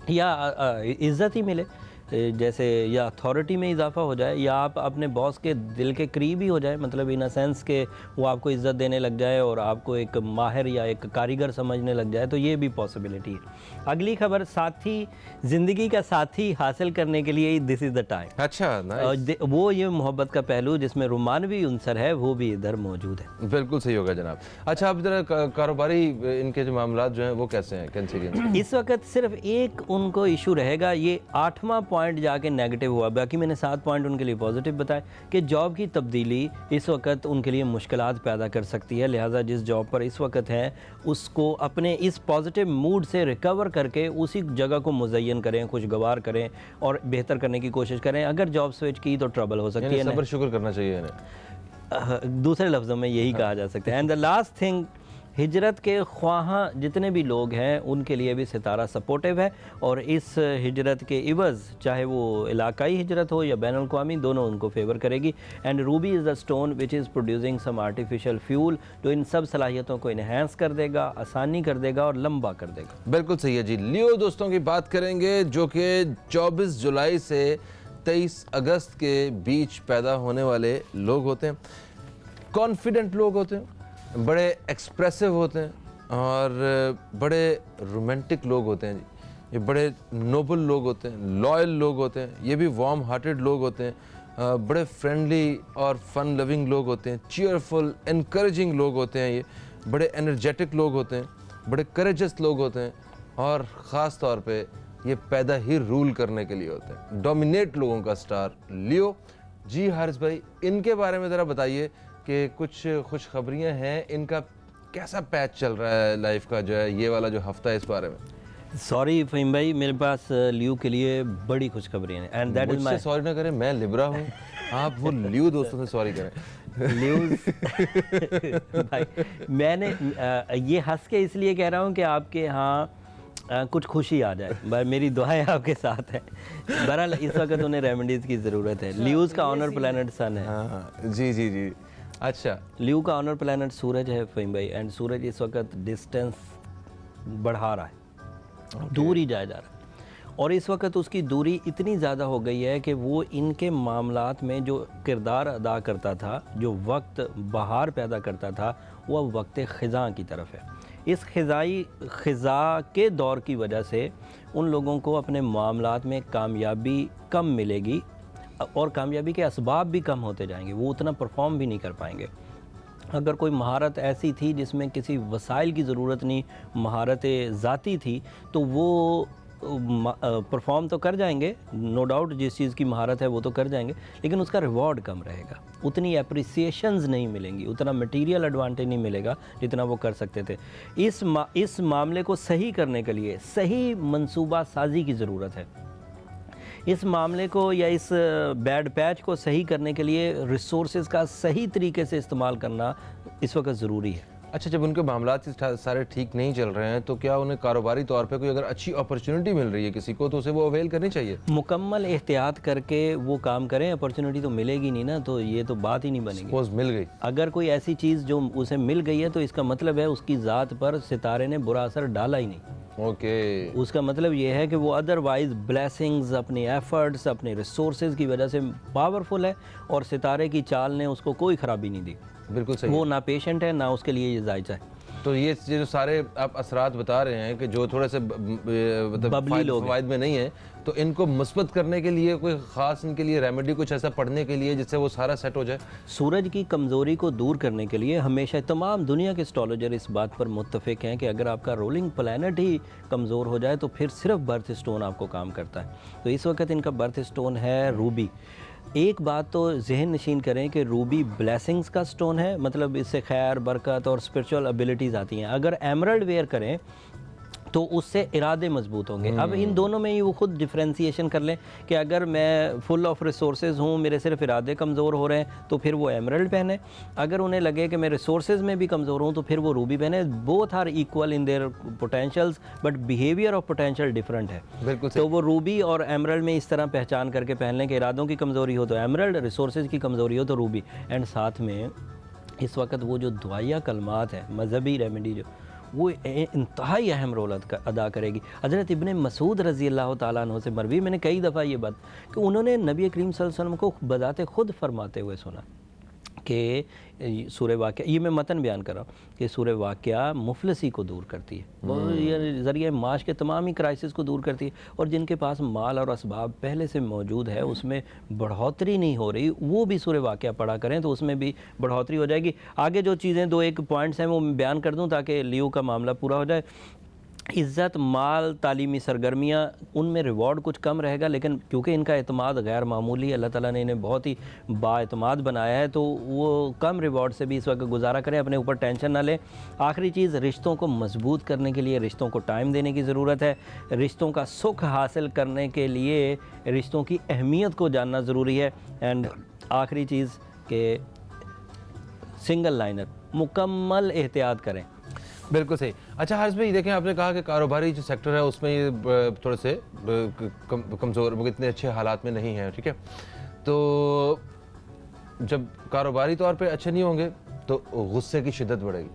या इज़्ज़त ही मिले। जैसे या अथॉरिटी में इजाफा हो जाए, या आप अपने बॉस के दिल के करीब ही हो जाए, मतलब इन अ सेंस के वो आपको इज़्ज़त देने लग जाए और आपको एक माहिर या एक कारीगर समझने लग जाए, तो ये भी पॉसिबिलिटी है। अगली खबर, साथी, ज़िंदगी का साथी हासिल करने के लिए दिस इज़ द टाइम। अच्छा, नाइस। वो ये मोहब्बत का पहलू जिसमें रोमानवी उनसर है वो भी इधर मौजूद है। बिल्कुल सही होगा जनाब। अच्छा, अब जरा कारोबारी इनके जो मामला जो हैं वो कैसे हैं, कैसे? इस वक्त सिर्फ एक उनको इशू रहेगा, ये 8वां पॉइंट जाके नेगेटिव हुआ, बाकी मैंने 7 पॉइंट उनके लिए पॉजिटिव बताए कि जॉब की तब्दीली इस वक्त उनके लिए मुश्किलात पैदा कर सकती है। लिहाजा जिस जॉब पर इस वक्त हैं उसको अपने इस पॉजिटिव मूड से रिकवर करके उसी जगह को मुज़य्यन करें, खुशगवार करें और बेहतर करने की कोशिश करें। अगर जॉब स्विच की तो ट्रबल हो सकती है, सब्र शुक्र करना चाहिए इन्हें। दूसरे लफ्ज़ों में यही कहा जा सकता है। एंड द लास्ट थिंग, हिजरत के ख्वाहां जितने भी लोग हैं उनके लिए भी सितारा सपोर्टिव है, और इस हिजरत के इवज़ चाहे वो इलाकाई हिजरत हो या बैनुल अक़वामी, दोनों उनको फेवर करेगी। And ruby is the stone which is producing some artificial fuel, जो इन सब सलाहियतों को इन्हेंस कर देगा, आसानी कर देगा और लंबा कर देगा। बिल्कुल सही है जी। लियो दोस्तों की बात करेंगे, जो कि 24 जुलाई से 23 अगस्त के बीच पैदा होने वाले लोग होते हैं। कॉन्फिडेंट लोग होते हैं, बड़े एक्सप्रेसिव होते हैं और बड़े रोमांटिक लोग होते हैं जी। ये बड़े नोबल लोग होते हैं, लॉयल लोग होते हैं, ये भी वार्म हार्टेड लोग होते हैं, बड़े फ्रेंडली और फन लविंग लोग होते हैं, चीयरफुल एनकरेजिंग लोग होते हैं, ये बड़े एनर्जेटिक लोग होते हैं, बड़े करेजस लोग होते हैं, और ख़ास तौर पे ये पैदा ही रूल करने के लिए होते हैं। डोमिनेट लोगों का स्टार लियो जी। हारिस भाई, इनके बारे में ज़रा बताइए कि कुछ खुशखबरियाँ हैं, इनका कैसा पैच चल रहा है लाइफ का, जो है ये वाला जो हफ्ता है, इस बारे में। सॉरी फ़हीम भाई, मेरे पास लियो के लिए बड़ी खुशखबरी है, and that is my. Sorry ना करें, मैं लिब्रा हूँ, आप वो लियो दोस्तों से सॉरी करें। न्यूज़ भाई, मैंने ये हंस के इसलिए कह रहा हूँ कि आपके यहाँ कुछ खुशी आ जाए, भाई मेरी दुआएं आपके साथ है। बहरहाल इस वक्त उन्हें रेमेडीज़ की ज़रूरत है। लियोज़ का ऑनर प्लैनेट सन है। हाँ जी जी जी। अच्छा, लियो का ऑनर प्लैनेट सूरज है फ़हीम भाई, एंड सूरज इस वक्त डिस्टेंस बढ़ा रहा है, दूर ही जाया जा रहा है, और इस वक्त उसकी दूरी इतनी ज़्यादा हो गई है कि वो इनके मामलात में जो किरदार अदा करता था, जो वक्त बहार पैदा करता था, वह वक्त ख़िज़ा की तरफ है। इस ख़िज़ा के दौर की वजह से उन लोगों को अपने मामलात में कामयाबी कम मिलेगी और कामयाबी के असबाब भी कम होते जाएंगे, वो उतना परफॉर्म भी नहीं कर पाएंगे। अगर कोई महारत ऐसी थी जिसमें किसी वसाइल की ज़रूरत नहीं, महारत ज़ाती थी, तो वो परफॉर्म तो कर जाएंगे, नो डाउट, जिस चीज़ की महारत है वो तो कर जाएंगे, लेकिन उसका रिवॉर्ड कम रहेगा, उतनी एप्रिसिएशंस नहीं मिलेंगी, उतना मटेरियल एडवांटेज नहीं मिलेगा जितना वो कर सकते थे। इस मामले को सही करने के लिए सही मंसूबा साजी की ज़रूरत है। इस मामले को या इस बैड पैच को सही करने के लिए रिसोर्सेज का सही तरीके से इस्तेमाल करना इस वक्त ज़रूरी है। अच्छा, जब उनके मामलात सारे ठीक नहीं चल रहे हैं, तो क्या उन्हें कारोबारी तौर पे कोई अगर अच्छी अपॉर्चुनिटी मिल रही है किसी को, तो उसे वो अवेल करनी चाहिए? मुकम्मल एहतियात करके वो काम करें। अपॉर्चुनिटी तो मिलेगी नहीं ना, तो ये तो बात ही नहीं बनेगी। सपोज मिल गई, अगर कोई ऐसी चीज़ जो उसे मिल गई है, तो इसका मतलब है उसकी ज़ात पर सितारे ने बुरा असर डाला ही नहीं। ओके, उसका मतलब ये है कि वो अदरवाइज़ ब्लेसिंग्स, अपने एफर्ट्स, अपने रिसोर्सेज की वजह से पावरफुल है, और सितारे की चाल ने उसको कोई ख़राबी नहीं दी। बिल्कुल सही। वो ना पेशेंट है, ना उसके लिए ये जायज़ा है। तो ये जो सारे आप असरात बता रहे हैं कि जो थोड़े से मतलब फ़ायदे में नहीं है, तो इनको मुस्बत करने के लिए कोई ख़ास इनके लिए रेमेडी कुछ ऐसा पढ़ने के लिए जिससे वो सारा सेट हो जाए? सूरज की कमज़ोरी को दूर करने के लिए हमेशा तमाम दुनिया के एस्ट्रोलॉजर इस बात पर मुत्तफ़िक हैं कि अगर आपका रोलिंग प्लैनेट ही कमज़ोर हो जाए तो फिर सिर्फ बर्थ स्टोन आपको काम करता है। तो इस वक्त इनका बर्थ स्टोन है रूबी। एक बात तो जहन नशीन करें कि रूबी ब्लेसिंग्स का स्टोन है, मतलब इससे खैर, बरकत और स्पिरिचुअल एबिलिटीज़ आती हैं। अगर एमरल्ड वेयर करें तो उससे इरादे मजबूत होंगे। अब इन दोनों में ही वो खुद डिफ्रेंसिएशन कर लें कि अगर मैं फुल ऑफ रिसोर्सेज हूँ, मेरे सिर्फ इरादे कमज़ोर हो रहे हैं, तो फिर वो एमरल्ड पहने। अगर उन्हें लगे कि मैं रिसोर्सेज में भी कमज़ोर हूँ, तो फिर वो रूबी पहने। Both are equal in their potentials, but behaviour of potential different है। बिल्कुल। तो वो रूबी और एमरल्ड में इस तरह पहचान करके पहन लें कि इरादों की कमज़ोरी हो तो एमरल्ड, रिसोर्सेज की कमज़ोरी हो तो रूबी। एंड साथ में इस वक्त वो जो दुआया कलमात है, मजहबी रेमेडी जो, वो इंतहाई अहम रोल अदा करेगी। हज़रत इब्ने मसूद रज़ी अल्लाह ताला अन्हु से मरवी, मैंने कई दफ़ा ये बात कि उन्होंने नबी करीम सल्लल्लाहु अलैहि वसल्लम को बज़ाते खुद फरमाते हुए सुना कि सूरह वाक़िया, ये मैं मतन बयान कर रहा हूँ कि सूरह वाक़िया मुफलसी को दूर करती है, वो ये ज़रिए माश के तमाम ही क्राइसिस को दूर करती है, और जिनके पास माल और असबाब पहले से मौजूद है उसमें बढ़ोतरी नहीं हो रही, वो भी सूरह वाक़िया पढ़ा करें तो उसमें भी बढ़ोतरी हो जाएगी। आगे जो चीज़ें दो एक पॉइंट्स हैं वो मैं बयान कर दूँ ताकि लियो का मामला पूरा हो जाए। इज़्ज़त, माल, तालीमी सरगर्मियाँ, उनमें रिवॉर्ड कुछ कम रहेगा, लेकिन क्योंकि इनका एतमाद गैर मामूली, अल्लाह ताला ने इन्हें बहुत ही बाएतमाद बनाया है, तो वो कम रिवॉर्ड से भी इस वक्त गुजारा करें, अपने ऊपर टेंशन ना लें। आखिरी चीज़, रिश्तों को मजबूत करने के लिए रिश्तों को टाइम देने की ज़रूरत है। रिश्तों का सुख हासिल करने के लिए रिश्तों की अहमियत को जानना ज़रूरी है। एंड आखिरी चीज़ कि सिंगल लाइनर, मुकम्मल एहतियात करें। बिल्कुल सही। अच्छा हारिस भाई, देखें आपने कहा कि कारोबारी जो सेक्टर है उसमें ये थोड़े से कमज़ोर, इतने अच्छे हालात में नहीं है, ठीक है। तो जब कारोबारी तौर पे अच्छे नहीं होंगे तो गुस्से की शिद्दत बढ़ेगी,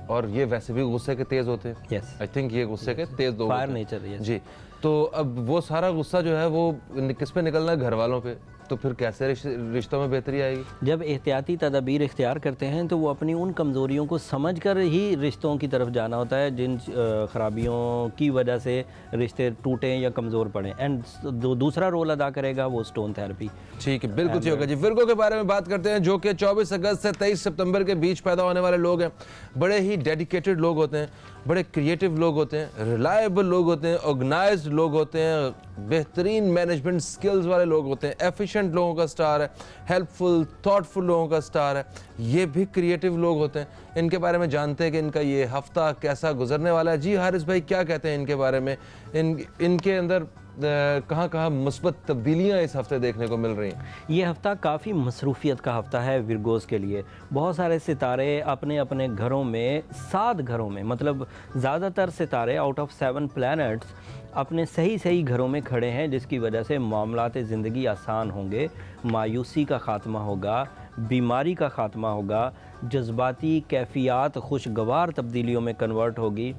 और ये वैसे भी गुस्से के तेज़ होते हैं। यस, आई थिंक ये गुस्से के तेज़ लोग फायर होते हैं। नेचर। जी, तो अब वो सारा गुस्सा जो है वो किस पे निकलना है? घर वालों पे। तो फिर कैसे रिश्तों में बेहतरी आएगी? जब एहतियाती तदाबीर इख्तियार करते हैं तो वो अपनी उन कमज़ोरियों को समझ कर ही रिश्तों की तरफ जाना होता है जिन ख़राबियों की वजह से रिश्ते टूटें या कमज़ोर पड़ें। एंड जो दूसरा रोल अदा करेगा वो स्टोन थेरेपी। ठीक है, बिल्कुल ठीक होगा जी। विर्गो के बारे में बात करते हैं, जो कि 24 अगस्त से 23 सितंबर के बीच पैदा होने वाले लोग हैं। बड़े ही डेडिकेटेड लोग होते हैं, बड़े क्रिएटिव लोग होते हैं, रिलायबल लोग होते हैं, ऑर्गेनाइज्ड लोग होते हैं, बेहतरीन मैनेजमेंट स्किल्स वाले लोग होते हैं, एफिशिएंट लोगों का स्टार है, हेल्पफुल थॉटफुल लोगों का स्टार है, ये भी क्रिएटिव लोग होते हैं। इनके बारे में जानते हैं कि इनका ये हफ्ता कैसा गुजरने वाला है। जी हारिस भाई, क्या कहते हैं इनके बारे में? इनके अंदर कहाँ कहाँ मुस्बत तब्दीलियाँ इस हफ्ते देखने को मिल रही हैं? ये हफ़्ता काफ़ी मसरूफियत का हफ़्ता है विरगोज़ के लिए। बहुत सारे सितारे अपने अपने घरों में, 7 घरों में, मतलब ज़्यादातर सितारे आउट ऑफ 7 प्लैनेट्स अपने सही सही घरों में खड़े हैं, जिसकी वजह से मामलात ज़िंदगी आसान होंगे, मायूसी का ख़ात्मा होगा, बीमारी का ख़ात्मा होगा, जज्बाती कैफियत खुशगवार तब्दीलियों में कन्वर्ट होगी,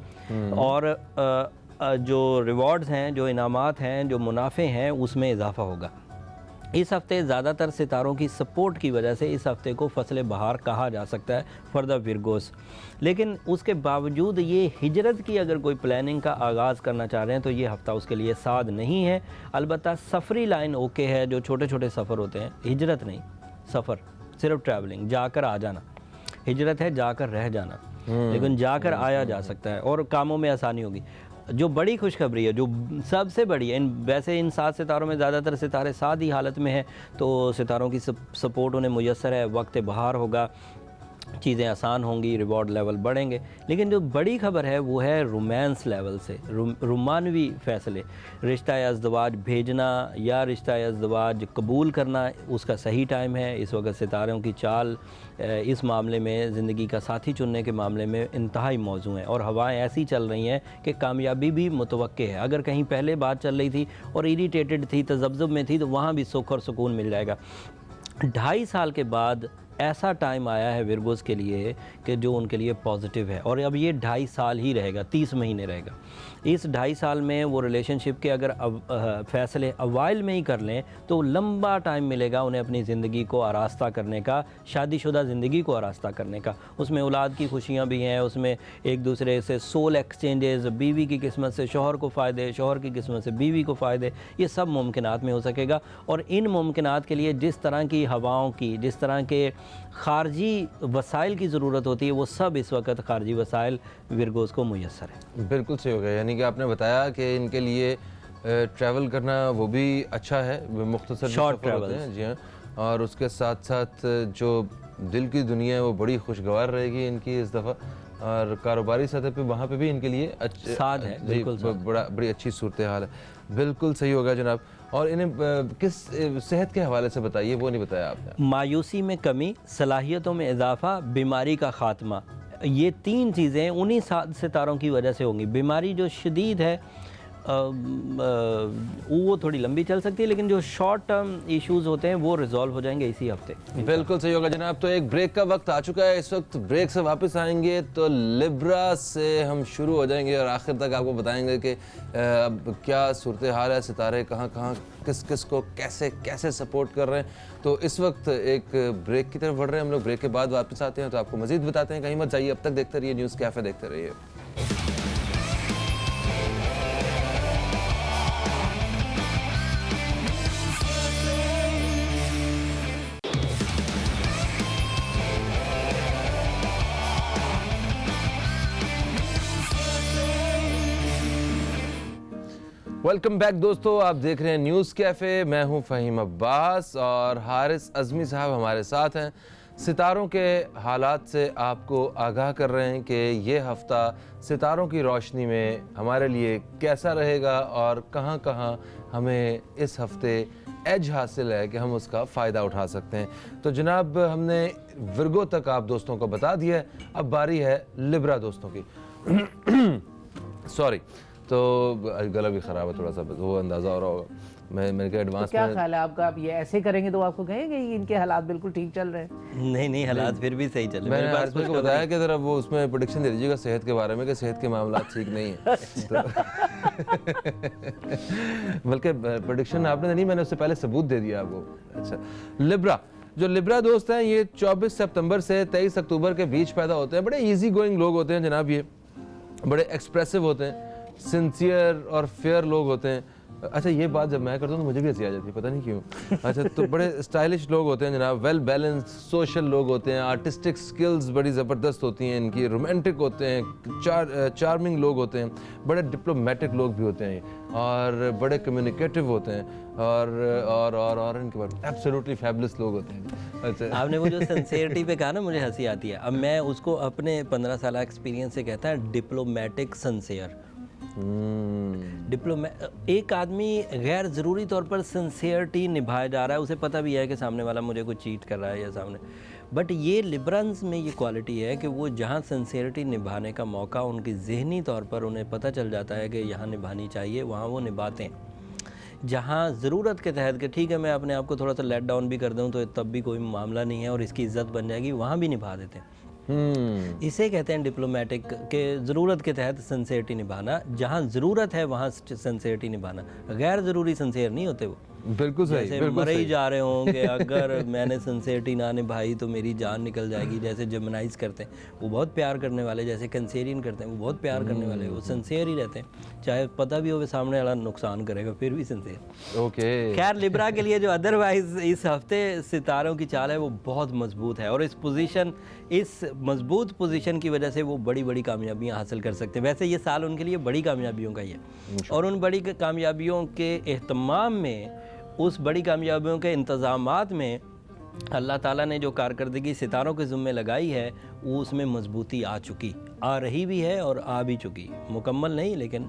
और जो रिवॉर्ड्स हैं, जो इनामात हैं, जो मुनाफे हैं, उसमें इजाफ़ा होगा। इस हफ़्ते ज़्यादातर सितारों की सपोर्ट की वजह से इस हफ़्ते को फ़सल बहार कहा जा सकता है फॉर द विरगोस। लेकिन उसके बावजूद ये हिजरत की अगर कोई प्लानिंग का आगाज़ करना चाह रहे हैं तो ये हफ़्ता उसके लिए साद नहीं है। अलबत्ता सफ़री लाइन ओके है, जो छोटे छोटे सफ़र होते हैं, हिजरत नहीं, सफ़र सिर्फ ट्रैवलिंग, जाकर आ जाना। हिजरत है जाकर रह जाना, लेकिन जाकर आया जा सकता है और कामों में आसानी होगी। जो बड़ी खुशखबरी है, जो सबसे बड़ी है, वैसे इन 7 सितारों में ज़्यादातर सितारे सादी हालत में हैं, तो सितारों की सपोर्ट उन्हें मुयस्सर है, वक्त बहार होगा, चीज़ें आसान होंगी, रिवॉर्ड लेवल बढ़ेंगे। लेकिन जो बड़ी खबर है वो है रोमांस लेवल से, रोमानवी फ़ैसले, रिश्ता अज़दवाज भेजना या रिश्ता अज़दवाज कबूल करना, उसका सही टाइम है। इस वक्त सितारों की चाल इस मामले में, ज़िंदगी का साथी चुनने के मामले में इंतहाई मौजू हैं, और हवाएं ऐसी चल रही हैं कि कामयाबी भी मुतवक्के है। अगर कहीं पहले बात चल रही थी और इरिटेटेड थी, तज़ब्ज़ुब में थी, तो वहाँ भी सुख और सुकून मिल जाएगा। 2.5 साल के बाद ऐसा टाइम आया है विरगोज़ के लिए कि जो उनके लिए पॉजिटिव है, और अब ये 2.5 साल ही रहेगा, 30 महीने रहेगा। इस 2.5 साल में वो रिलेशनशिप के अगर फ़ैसले अवाइल में ही कर लें तो लंबा टाइम मिलेगा उन्हें अपनी ज़िंदगी को आरास्ता करने का, शादीशुदा ज़िंदगी को आरास्ता करने का। उसमें औलाद की खुशियाँ भी हैं, उसमें एक दूसरे से सोल एक्सचेंजेस, बीवी की किस्मत से शौहर को फ़ायदे, शौहर की किस्मत से बीवी को फ़ायदे, ये सब मुमकिनात में हो सकेगा। और इन मुमकिनात के लिए जिस तरह की हवाओं की, जिस तरह के ख़ारजी वसाइल की ज़रूरत होती है, वो सब इस वक्त ख़ारजी वसाइल विरगोज़ को मुयस्सर है। बिल्कुल सही हो गया। यानी कि आपने बताया कि इनके लिए ट्रैवल करना वो भी अच्छा है, मुख्तसर शॉर्ट सफ़र होते हैं। जी हाँ, और उसके साथ साथ जो दिल की दुनिया है वो बड़ी खुशगवार रहेगी इनकी इस दफ़ा, और कारोबारी सतह पे वहाँ पे भी इनके लिए साथ है, बिल्कुल बड़ी अच्छी सूरत हाल है। बिल्कुल सही होगा जनाब। और इन्हें किस सेहत के हवाले से बताइए, वो नहीं बताया आपने। मायूसी में कमी, सलाहियतों में इजाफा, बीमारी का ख़ात्मा, ये 3 चीज़ें उन्हीं 7 सितारों की वजह से होंगी। बीमारी जो शदीद है वो थोड़ी लंबी चल सकती है, लेकिन जो शॉर्ट टर्म इश्यूज होते हैं वो रिजॉल्व हो जाएंगे इसी हफ्ते। बिल्कुल सही होगा जनाब। तो एक ब्रेक का वक्त आ चुका है, इस वक्त ब्रेक से वापस आएंगे तो लिब्रा से हम शुरू हो जाएंगे और आखिर तक आपको बताएंगे कि अब क्या सूरत हाल है, सितारे कहाँ कहाँ किस किस को कैसे कैसे सपोर्ट कर रहे हैं। तो इस वक्त एक ब्रेक की तरफ बढ़ रहे हैं हम लोग, ब्रेक के बाद वापस आते हैं तो आपको मजीद बताते हैं, कहीं मत जाइए, अब तक देखते रहिए न्यूज़ कैफ़े, देखते रहिए। वेलकम बैक दोस्तों, आप देख रहे हैं न्यूज़ कैफ़े। मैं हूं फ़हीम अब्बास और हारिस अज़मी साहब हमारे साथ हैं। सितारों के हालात से आपको आगाह कर रहे हैं कि ये हफ़्ता सितारों की रोशनी में हमारे लिए कैसा रहेगा और कहां कहां हमें इस हफ़्ते एज हासिल है कि हम उसका फ़ायदा उठा सकते हैं। तो जनाब हमने विर्गो तक आप दोस्तों को बता दिया है, अब बारी है लिब्रा दोस्तों की। सॉरी, तो गला भी ख़राब है थोड़ा सा, वो अंदाज़ा हो रहा होगा। मैंने कहा एडवांस क्या में। ख्याल है आपका, आप ये ऐसे करेंगे तो आपको कहेंगे कि इनके हालात बिल्कुल ठीक चल रहे हैं? नहीं, हालात फिर भी सही चल रहे हैं। मैंने मेरे हारिस भाई को बताया कि ज़रा वो उसमें प्रेडिक्शन दे दीजिएगा सेहत के बारे में कि सेहत के मामला ठीक नहीं है। तो बल्कि प्रेडिक्शन आपने नहीं, मैंने उससे पहले सबूत दे दिया आपको। अच्छा, लिब्रा, जो लिब्रा दोस्त हैं ये 24 सितंबर से 23 अक्टूबर के बीच पैदा होते हैं। बड़े इजी गोइंग लोग होते हैं जनाब, ये बड़े एक्सप्रेसिव होते हैं, सिंसियर और फेयर लोग होते हैं। अच्छा, ये बात जब मैं करता हूँ तो मुझे भी हंसी आ जाती है, पता नहीं क्यों। अच्छा, तो बड़े स्टाइलिश लोग होते हैं जनाब, वेल बैलेंस्ड सोशल लोग होते हैं, आर्टिस्टिक स्किल्स बड़ी ज़बरदस्त होती हैं इनकी, रोमांटिक होते हैं, चार्मिंग लोग होते हैं, बड़े डिप्लोमेटिक लोग भी होते हैं और बड़े कम्युनिकेटिव होते हैं और इनके बाद एब्सोल्युटली फैबुलस लोग होते हैं। अच्छा, आपने वो जो सिंसियरिटी पे कहा ना, मुझे हंसी आती है। अब मैं उसको अपने 15 साल एक्सपीरियंस से कहता है डिप्लोमेटिक सिंसियर। एक आदमी गैर ज़रूरी तौर पर सिंसियरिटी निभाया जा रहा है, उसे पता भी है कि सामने वाला मुझे कुछ चीट कर रहा है या सामने, बट ये लिब्रन्स में ये क्वालिटी है कि वो जहाँ सिंसियरिटी निभाने का मौका उनकी ज़हनी तौर पर उन्हें पता चल जाता है कि यहाँ निभानी चाहिए, वहाँ वो निभाते हैं। जहाँ ज़रूरत के तहत कि ठीक है मैं अपने आप को थोड़ा सा लेट डाउन भी कर दूँ तो तब भी कोई मामला नहीं है और इसकी इज़्ज़त बन जाएगी, वहाँ भी निभा देते हैं। इसे कहते हैं डिप्लोमेटिक के ज़रूरत के तहत सिंसियरिटी निभाना। जहाँ ज़रूरत है वहाँ सिंसियरिटी निभाना, गैर ज़रूरी सिंसियर नहीं होते वो। बिल्कुल सही, जैसे बिल्कुल मरे ही सही। जा रहे हों कि अगर मैंने सिंसियरिटी ना निभाई तो मेरी जान निकल जाएगी, जैसे जेमिनाइज करते हैं वो बहुत प्यार करने वाले, जैसे कैंसेरियन करते हैं वो बहुत प्यार करने वाले, वो सिंसियर ही रहते हैं, चाहे पता भी हो सामने वाला नुकसान करेगा फिर भी सिंसियर। ओके, खैर, लिब्रा के लिए जो अदरवाइज इस हफ्ते सितारों की चाल है वो बहुत मजबूत है और इस मजबूत पोजीशन की वजह से वो बड़ी बड़ी कामयाबियां हासिल कर सकते हैं। वैसे ये साल उनके लिए बड़ी कामयाबियों का ही है और उन बड़ी कामयाबियों के एहतमाम में, उस बड़ी कामयाबियों के इंतज़ामात में अल्लाह ताला ने जो कारकर्दगी सितारों के ज़िम्मे लगाई है वो उसमें मजबूती आ रही भी है और आ भी चुकी, मुकम्मल नहीं लेकिन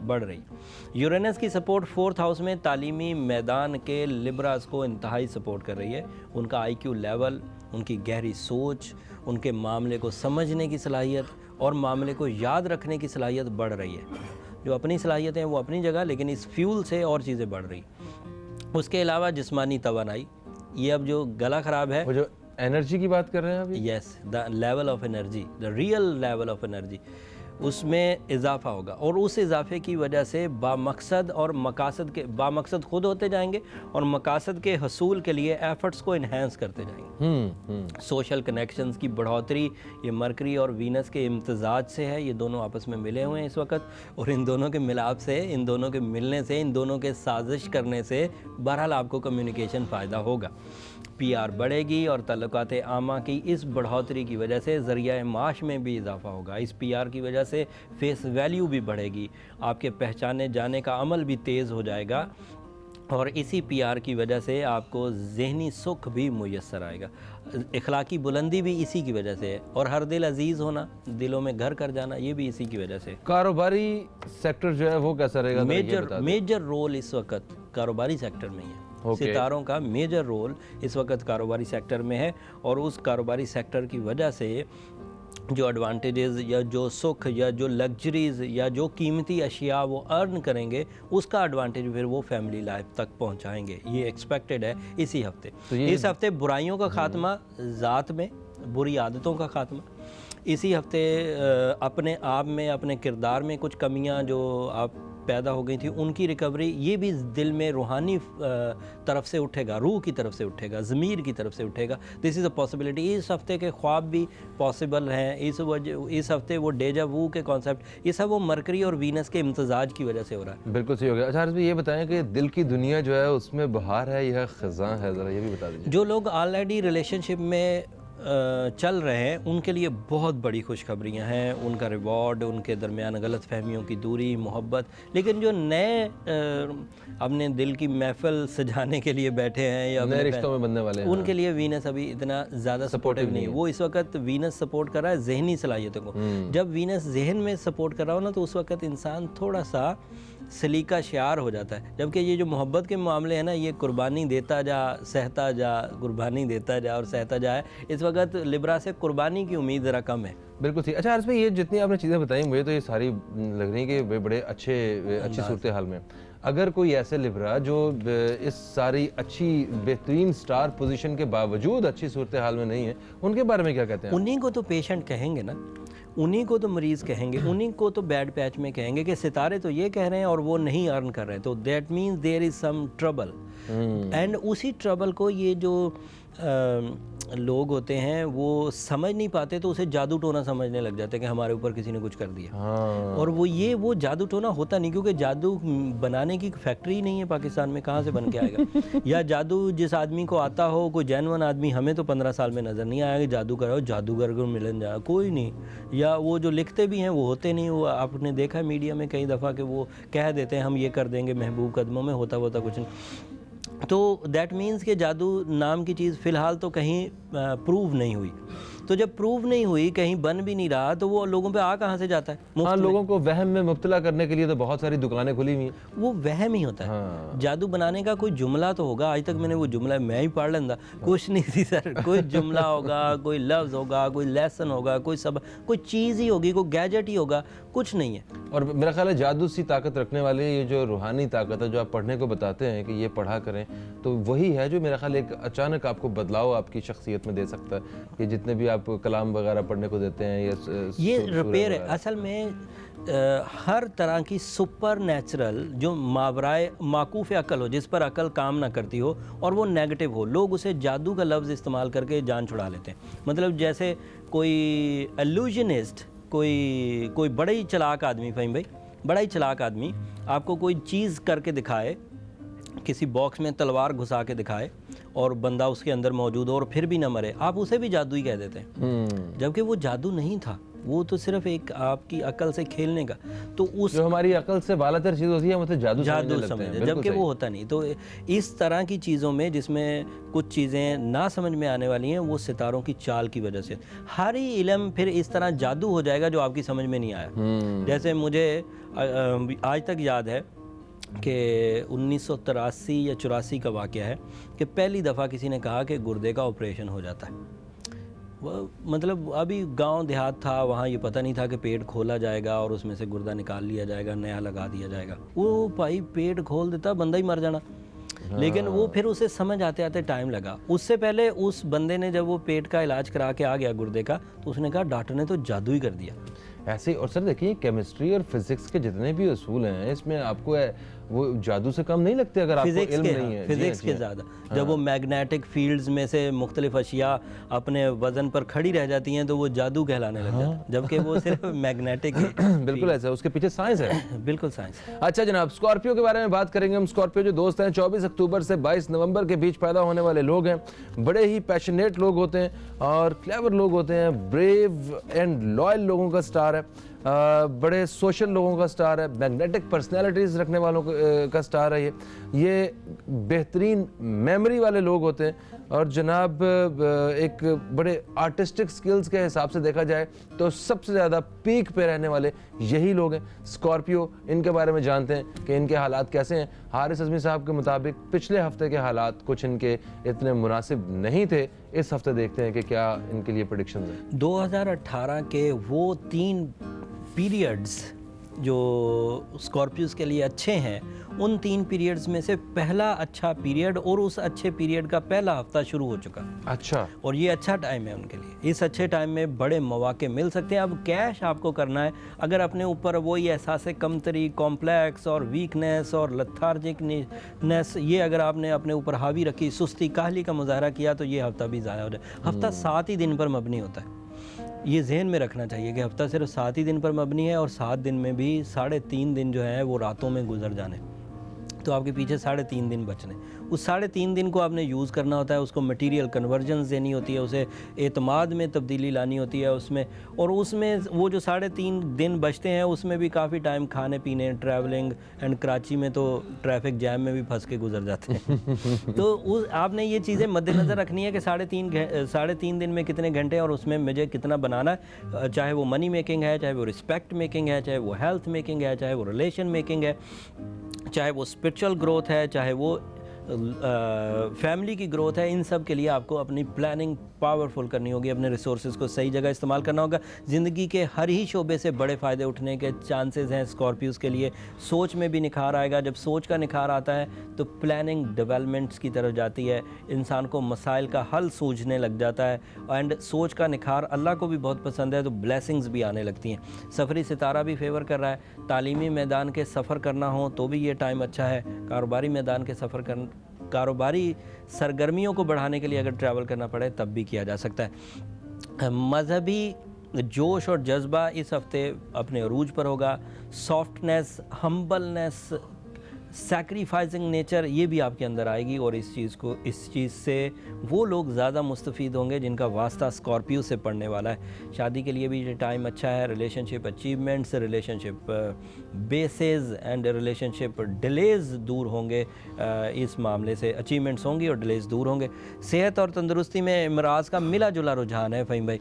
बढ़ रही। यूरेनस की सपोर्ट 4th हाउस में तालीमी मैदान के लिब्रास को इंतहाई सपोर्ट कर रही है। उनका IQ लेवल, उनकी गहरी सोच, उनके मामले को समझने की सलाहियत और मामले को याद रखने की सलाहियत बढ़ रही है। जो अपनी सलाहियतें हैं वो अपनी जगह, लेकिन इस फ्यूल से और चीज़ें बढ़ रही। उसके अलावा जिस्मानी तवानाई, ये अब जो गला ख़राब है, वो जो एनर्जी की बात कर रहे हैं अभी, yes, the level of energy, the real level of energy, उसमें इजाफा होगा और उस इजाफे की वजह से बामकसद खुद होते जाएंगे और मकासद के हसूल के लिए एफर्ट्स को इन्हेंस करते जाएंगे। सोशल कनेक्शंस की बढ़ोतरी, ये मरकरी और वीनस के इम्तजाज से है, ये दोनों आपस में मिले हुए हैं इस वक्त और इन दोनों के मिलाप से, इन दोनों के मिलने से, इन दोनों के साजिश करने से बहरहाल आपको कम्युनिकेशन फ़ायदा होगा। PR बढ़ेगी और तल्लुकात आमा की इस बढ़ोतरी की वजह से ज़रिया माश में भी इजाफा होगा। इस PR की वजह से फेस वैल्यू भी बढ़ेगी, आपके पहचाने जाने का अमल भी तेज़ हो जाएगा और इसी PR की वजह से आपको ज़हनी सुख भी मुयस्सर आएगा। इखलाकी बुलंदी भी इसी की वजह से है और हर दिल अजीज़ होना, दिलों में घर कर जाना, ये भी इसी की वजह से। कारोबारी सेक्टर जो है वो कैसा रहेगा? मेजर रोल इस वक्त कारोबारी सेक्टर में ही है। सितारों का मेजर रोल इस वक्त कारोबारी सेक्टर में है और उस कारोबारी सेक्टर की वजह से जो एडवांटेजेस या जो सुख या जो लग्जरीज या जो कीमती अशिया वो अर्न करेंगे, उसका एडवांटेज फिर वो फैमिली लाइफ तक पहुंचाएंगे। ये एक्सपेक्टेड है इसी हफ्ते। इस हफ्ते बुराइयों का खात्मा, ज़ात में बुरी आदतों का खात्मा। इसी हफ्ते अपने आप में, अपने किरदार में कुछ कमियां जो आप पैदा हो गई थी, उनकी रिकवरी। ये भी दिल में रूहानी तरफ से उठेगा, रूह की तरफ से उठेगा, ज़मीर की तरफ से उठेगा। This is a possibility. इस हफ्ते के ख्वाब भी पॉसिबल हैं। इस हफ्ते वो डेजा वू के कॉन्सेप्ट, ये सब वो मरकरी और वीनस के इम्तजाज की वजह से हो रहा है। बिल्कुल सही हो गया। अच्छा हारिस भाई, ये बताएं कि दिल की दुनिया जो है उसमें बहार है या ख़ज़ां है, ज़रा ये भी बता दीजिए। जो लोग ऑलरेडी रिलेशनशिप में चल रहे हैं, उनके लिए बहुत बड़ी खुशखबरियाँ हैं। उनका रिवॉर्ड, उनके दरमियान गलत फहमियों की दूरी, मोहब्बत। लेकिन जो नए अपने दिल की महफिल सजाने के लिए बैठे हैं या नए रिश्तों में बनने वाले हैं, उनके लिए वीनस अभी इतना ज़्यादा सपोर्टिव नहीं है। वो इस वक्त वीनस सपोर्ट कर रहा है जहनी सलाहियतों को। जब वीनस जहन में सपोर्ट कर रहा हो ना, तो उस वक्त इंसान थोड़ा सा सलीका शार हो जाता है। जबकि ये जो मोहब्बत के मामले हैं ना, ये कुर्बानी देता जा, सहता जा, कुर्बानी देता जा और सहता जाए। इस वक्त लिब्रा से कुर्बानी की उम्मीद ज़रा कम है। बिल्कुल सही। अच्छा हारिस भाई, ये जितनी आपने चीज़ें बताई, मुझे तो ये सारी लग रही हैं कि बड़े अच्छी सूरत हाल में अगर कोई ऐसे लिब्रा जो इस सारी अच्छी बेहतरीन स्टार पोजीशन के बावजूद अच्छी सूरत हाल में नहीं है, उनके बारे में क्या कहते हैं? उन्हीं को तो पेशेंट कहेंगे ना, उन्हीं को तो मरीज़ कहेंगे, उन्हीं को तो बैड पैच में कहेंगे कि सितारे तो ये कह रहे हैं और वो नहीं अर्न कर रहे, तो that means there is some trouble. And उसी ट्रबल को ये जो लोग होते हैं वो समझ नहीं पाते, तो उसे जादू टोना समझने लग जाते हैं कि हमारे ऊपर किसी ने कुछ कर दिया। और वो जादू टोना होता नहीं, क्योंकि जादू बनाने की फैक्ट्री नहीं है पाकिस्तान में, कहाँ से बन के आएगा। या जादू जिस आदमी को आता हो, कोई जेन्युइन आदमी, हमें तो 15 साल में नज़र नहीं आया कि जादूगर हो, जादूगर को मिलन जाए, कोई नहीं। या वो जो लिखते भी हैं वो होते नहीं। वो आपने देखा है मीडिया में कई दफ़ा कि वो कह देते हैं हम ये कर देंगे महबूब कदमों में, होता कुछ नहीं। तो दैट मीन्स कि जादू नाम की चीज़ फ़िलहाल तो कहीं प्रूव नहीं हुई। तो जब प्रूव नहीं हुई, कहीं बन भी नहीं रहा, तो वो लोगों पे आ कहाँ से जाता है? हाँ, लोगों को वहम में मुब्तला करने के लिए तो बहुत सारी दुकानें खुली हुई हैं। वो वहम ही होता है। हाँ। जादू बनाने का कोई जुमला तो होगा। आज तक मैंने वो जुमला मैं ही पढ़ लेंदा, कुछ नहीं थी सर। कोई जुमला होगा, कोई लफ्ज़ होगा, कोई लेसन होगा, कोई चीज़ ही होगी, कोई गैजेट ही होगा, कुछ नहीं है। और मेरा ख्याल है जादू सी ताकत रखने वाले ये जो रूहानी ताकत है, जो आप पढ़ने को बताते हैं कि ये पढ़ा करें, तो वही है जो मेरा ख्याल एक अचानक आपको बदलाव आपकी शख्सियत में दे सकता है। कि जितने भी आप कलाम वगैरह पढ़ने को देते हैं, ये रिपेयर है असल में। हर तरह की सुपर नेचुरल जो मावराए माकूफ़ अकल हो, जिस पर अकल काम ना करती हो और वो नेगेटिव हो, लोग उसे जादू का लफ्ज़ इस्तेमाल करके जान छुड़ा लेते हैं। मतलब जैसे कोई एल्यूजनिस्ट, कोई बड़ा ही चालाक आदमी, फ़हीम भाई, बड़ा ही चालाक आदमी आपको कोई चीज़ करके दिखाए, किसी बॉक्स में तलवार घुसा के दिखाए और बंदा उसके अंदर मौजूद हो और फिर भी ना मरे, आप उसे भी जादू ही कह देते हैं। जबकि वो जादू नहीं था, वो तो सिर्फ एक आपकी अकल से खेलने का। तो उस जो हमारी अकल से बालातर चीज़ होती है, मतलब जादू समझते हैं, जबकि वो होता नहीं। तो इस तरह की चीज़ों में जिसमें कुछ चीज़ें ना समझ में आने वाली हैं, वो सितारों की चाल की वजह से हर ही इल्म फिर इस तरह जादू हो जाएगा जो आपकी समझ में नहीं आया। जैसे मुझे आज तक याद है कि 1983 या 84 का वाक़या है कि पहली दफ़ा किसी ने कहा कि गुर्दे का ऑपरेशन हो जाता है। वह मतलब अभी गांव देहात था, वहाँ ये पता नहीं था कि पेट खोला जाएगा और उसमें से गुर्दा निकाल लिया जाएगा, नया लगा दिया जाएगा। वो भाई पेट खोल देता, बंदा ही मर जाना। लेकिन वो फिर उसे समझ आते आते टाइम लगा। उससे पहले उस बंदे ने जब वो पेट का इलाज करा के आ गया गुर्दे का, तो उसने कहा डॉक्टर ने तो जादू ही कर दिया। ऐसे ही। और सर देखिए, केमिस्ट्री और फिजिक्स के जितने भी उसूल हैं, इसमें आपको वो जादू से कम नहीं लगते अगर आपको इल्म नहीं है। फिजिक्स के ज़्यादा जब वो मैग्नेटिक फील्ड्स में से मुख्तलिफ अशिया अपने वजन पर खड़ी रह जाती हैं, तो वो जादू कहलाने लग जाता है, जबकि वो सिर्फ मैग्नेटिक बिल्कुल ऐसा, उसके पीछे साइंस है। बिल्कुल साइंस। अच्छा जनाब, स्कॉर्पियो के बारे में बात करेंगे हम। स्कॉर्पियो जो दोस्त हैं, 24 अक्टूबर से 22 नवंबर के बीच पैदा होने वाले लोग हैं। बड़े ही पैशनेट लोग होते हैं और क्लेवर लोग होते हैं, ब्रेव एंड लॉयल लोगों का स्टार है, बड़े सोशल लोगों का स्टार है, मैग्नेटिक पर्सनैलिटीज़ रखने वालों का स्टार है। ये बेहतरीन मेमोरी वाले लोग होते हैं और जनाब एक बड़े आर्टिस्टिक स्किल्स के हिसाब से देखा जाए तो सबसे ज़्यादा पीक पे रहने वाले यही लोग हैं। स्कॉर्पियो, इनके बारे में जानते हैं कि इनके हालात कैसे हैं। हारिस अज़मी साहब के मुताबिक पिछले हफ्ते के हालात कुछ इनके इतने मुनासिब नहीं थे। इस हफ्ते देखते हैं कि क्या इनके लिए प्रेडिक्शंस हैं। 2018 के वो 3 पीरियड्स जो स्कॉर्पियोज के लिए अच्छे हैं, उन 3 पीरियड्स में से पहला अच्छा पीरियड और उस अच्छे पीरियड का पहला हफ्ता शुरू हो चुका। अच्छा, और ये अच्छा टाइम है उनके लिए। इस अच्छे टाइम में बड़े मौके मिल सकते हैं। अब कैश आपको करना है, अगर अपने ऊपर वही एहसास कमतरी, कॉम्प्लेक्स और वीकनेस और लथार्जिकनेस ये अगर आपने अपने ऊपर हावी रखी, सुस्ती काहली का मुजाहरा किया, तो ये हफ्ता भी ज़ाया हो जाए। हफ्ता 7 ही दिन पर मबनी होता है, ये जहन में रखना चाहिए कि हफ्ता सिर्फ 7 ही दिन पर मबनी है और 7 दिन में भी 3.5 दिन जो है वो रातों में गुजर जाने, तो आपके पीछे 3.5 दिन बचने। उस 3.5 दिन को आपने यूज़ करना होता है, उसको मटेरियल कन्वर्जन्स देनी होती है, उसे एतमाद में तब्दीली लानी होती है उसमें। और उसमें वो जो 3.5 दिन बचते हैं उसमें भी काफ़ी टाइम खाने पीने, ट्रैवलिंग एंड कराची में तो ट्रैफिक जैम में भी फंस के गुजर जाते हैं। तो आपने ये चीज़ें मद्देनज़र रखनी है कि 3.5 दिन में कितने घंटे और उसमें मुझे कितना बनाना है, चाहे वो मनी मेकिंग है, चाहे वो रिस्पेक्ट मेकिंग है, चाहे वो हेल्थ मेकिंग है, चाहे वो रिलेशन मेकिंग है, चाहे वो स्पिरिचुअल ग्रोथ है, चाहे वो फैमिली की ग्रोथ है। इन सब के लिए आपको अपनी प्लानिंग पावरफुल करनी होगी, अपने रिसोर्सेज को सही जगह इस्तेमाल करना होगा। ज़िंदगी के हर ही शोबे से बड़े फ़ायदे उठने के चांसेस हैं स्कॉर्पियोज़ के लिए। सोच में भी निखार आएगा, जब सोच का निखार आता है तो प्लानिंग डेवलपमेंट्स की तरफ जाती है, इंसान को मसाइल का हल सूझने लग जाता है। एंड सोच का निखार अल्लाह को भी बहुत पसंद है, तो ब्लेसिंग्स भी आने लगती हैं। सफरी सितारा भी फेवर कर रहा है। तालीमी मैदान के सफ़र करना हो तो भी ये टाइम अच्छा है। कारोबारी मैदान के कारोबारी सरगर्मियों को बढ़ाने के लिए अगर ट्रैवल करना पड़े तब भी किया जा सकता है। मजहबी जोश और जज्बा इस हफ्ते अपने अरूज पर होगा। सॉफ्टनेस, हम्बलनेस, सैक्रिफाइसिंग नेचर ये भी आपके अंदर आएगी और इस चीज़ से वो लोग ज़्यादा मुस्तफ़ीद होंगे जिनका वास्ता स्कॉर्पियो से पड़ने वाला है। शादी के लिए भी ये टाइम अच्छा है। Relationship achievements, relationship bases and relationship delays दूर होंगे। इस मामले से अचीवमेंट्स होंगी और डिलेज़ दूर होंगे। सेहत और तंदुरुस्ती में इमराज का मिला जुला रुझान है फ़हीम भाई।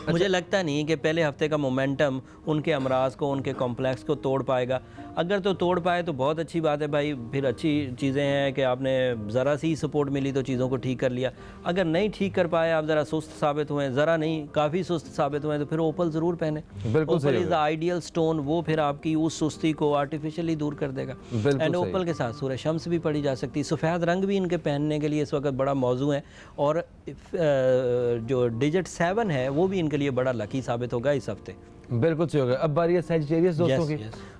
मुझे लगता नहीं कि पहले हफ्ते का मोमेंटम उनके अमराज को, उनके कॉम्प्लेक्स को तोड़ पाएगा। अगर तो तोड़ पाए तो बहुत अच्छी बात है भाई, फिर अच्छी चीज़ें हैं कि आपने ज़रा सी सपोर्ट मिली तो चीज़ों को ठीक कर लिया। अगर नहीं ठीक कर पाए, आप ज़रा सुस्त साबित हुए, ज़रा नहीं काफ़ी सुस्त साबित हुए, तो फिर ओपल ज़रूर पहने। बिल्कुल ओपल इज़ द आइडियल स्टोन, वो फिर आपकी उस सुस्ती को आर्टिफिशियली दूर कर देगा। एंड ओपल के साथ सूरज शम्स भी पड़ी जा सकती है। सफ़ेद रंग भी इनके पहनने के लिए इस वक्त बड़ा मौजू है। और जो डिजिट 7 है वो भी इनके लिए बड़ा लकी साबित होगा इस हफ्ते। बिल्कुल सही होगा। अब बारी है सैजिटेरियस दोस्तों की।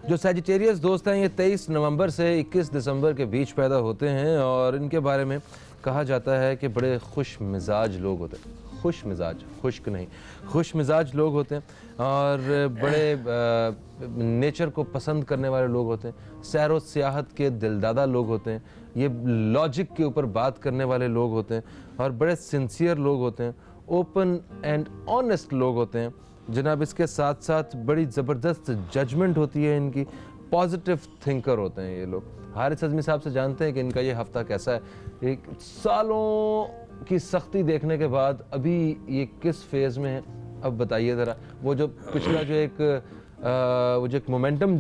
जो सैजिटेरियस दोस्त हैं ये 23 नवंबर से 21 दिसंबर के बीच पैदा होते हैं और इनके बारे में कहा जाता है कि बड़े खुश मिजाज लोग होते हैं। खुश मिजाज, खुश्क नहीं, खुश मिजाज लोग होते हैं और बड़े नेचर को पसंद करने वाले लोग होते हैं। सैर व सियाहत के दिलदादा लोग होते हैं। ये लॉजिक के ऊपर बात करने वाले लोग होते हैं और बड़े सिंसियर लोग होते हैं। ओपन एंड ऑनेस्ट लोग होते हैं जनाब। इसके साथ साथ बड़ी ज़बरदस्त जजमेंट होती है इनकी। पॉजिटिव थिंकर होते हैं ये लोग। हारिस अज़मी साहब से जानते हैं कि इनका ये हफ्ता कैसा है। एक सालों की सख्ती देखने के बाद अभी ये किस फेज़ में है, अब बताइए ज़रा। वो जो पिछला जो एक मोमेंटम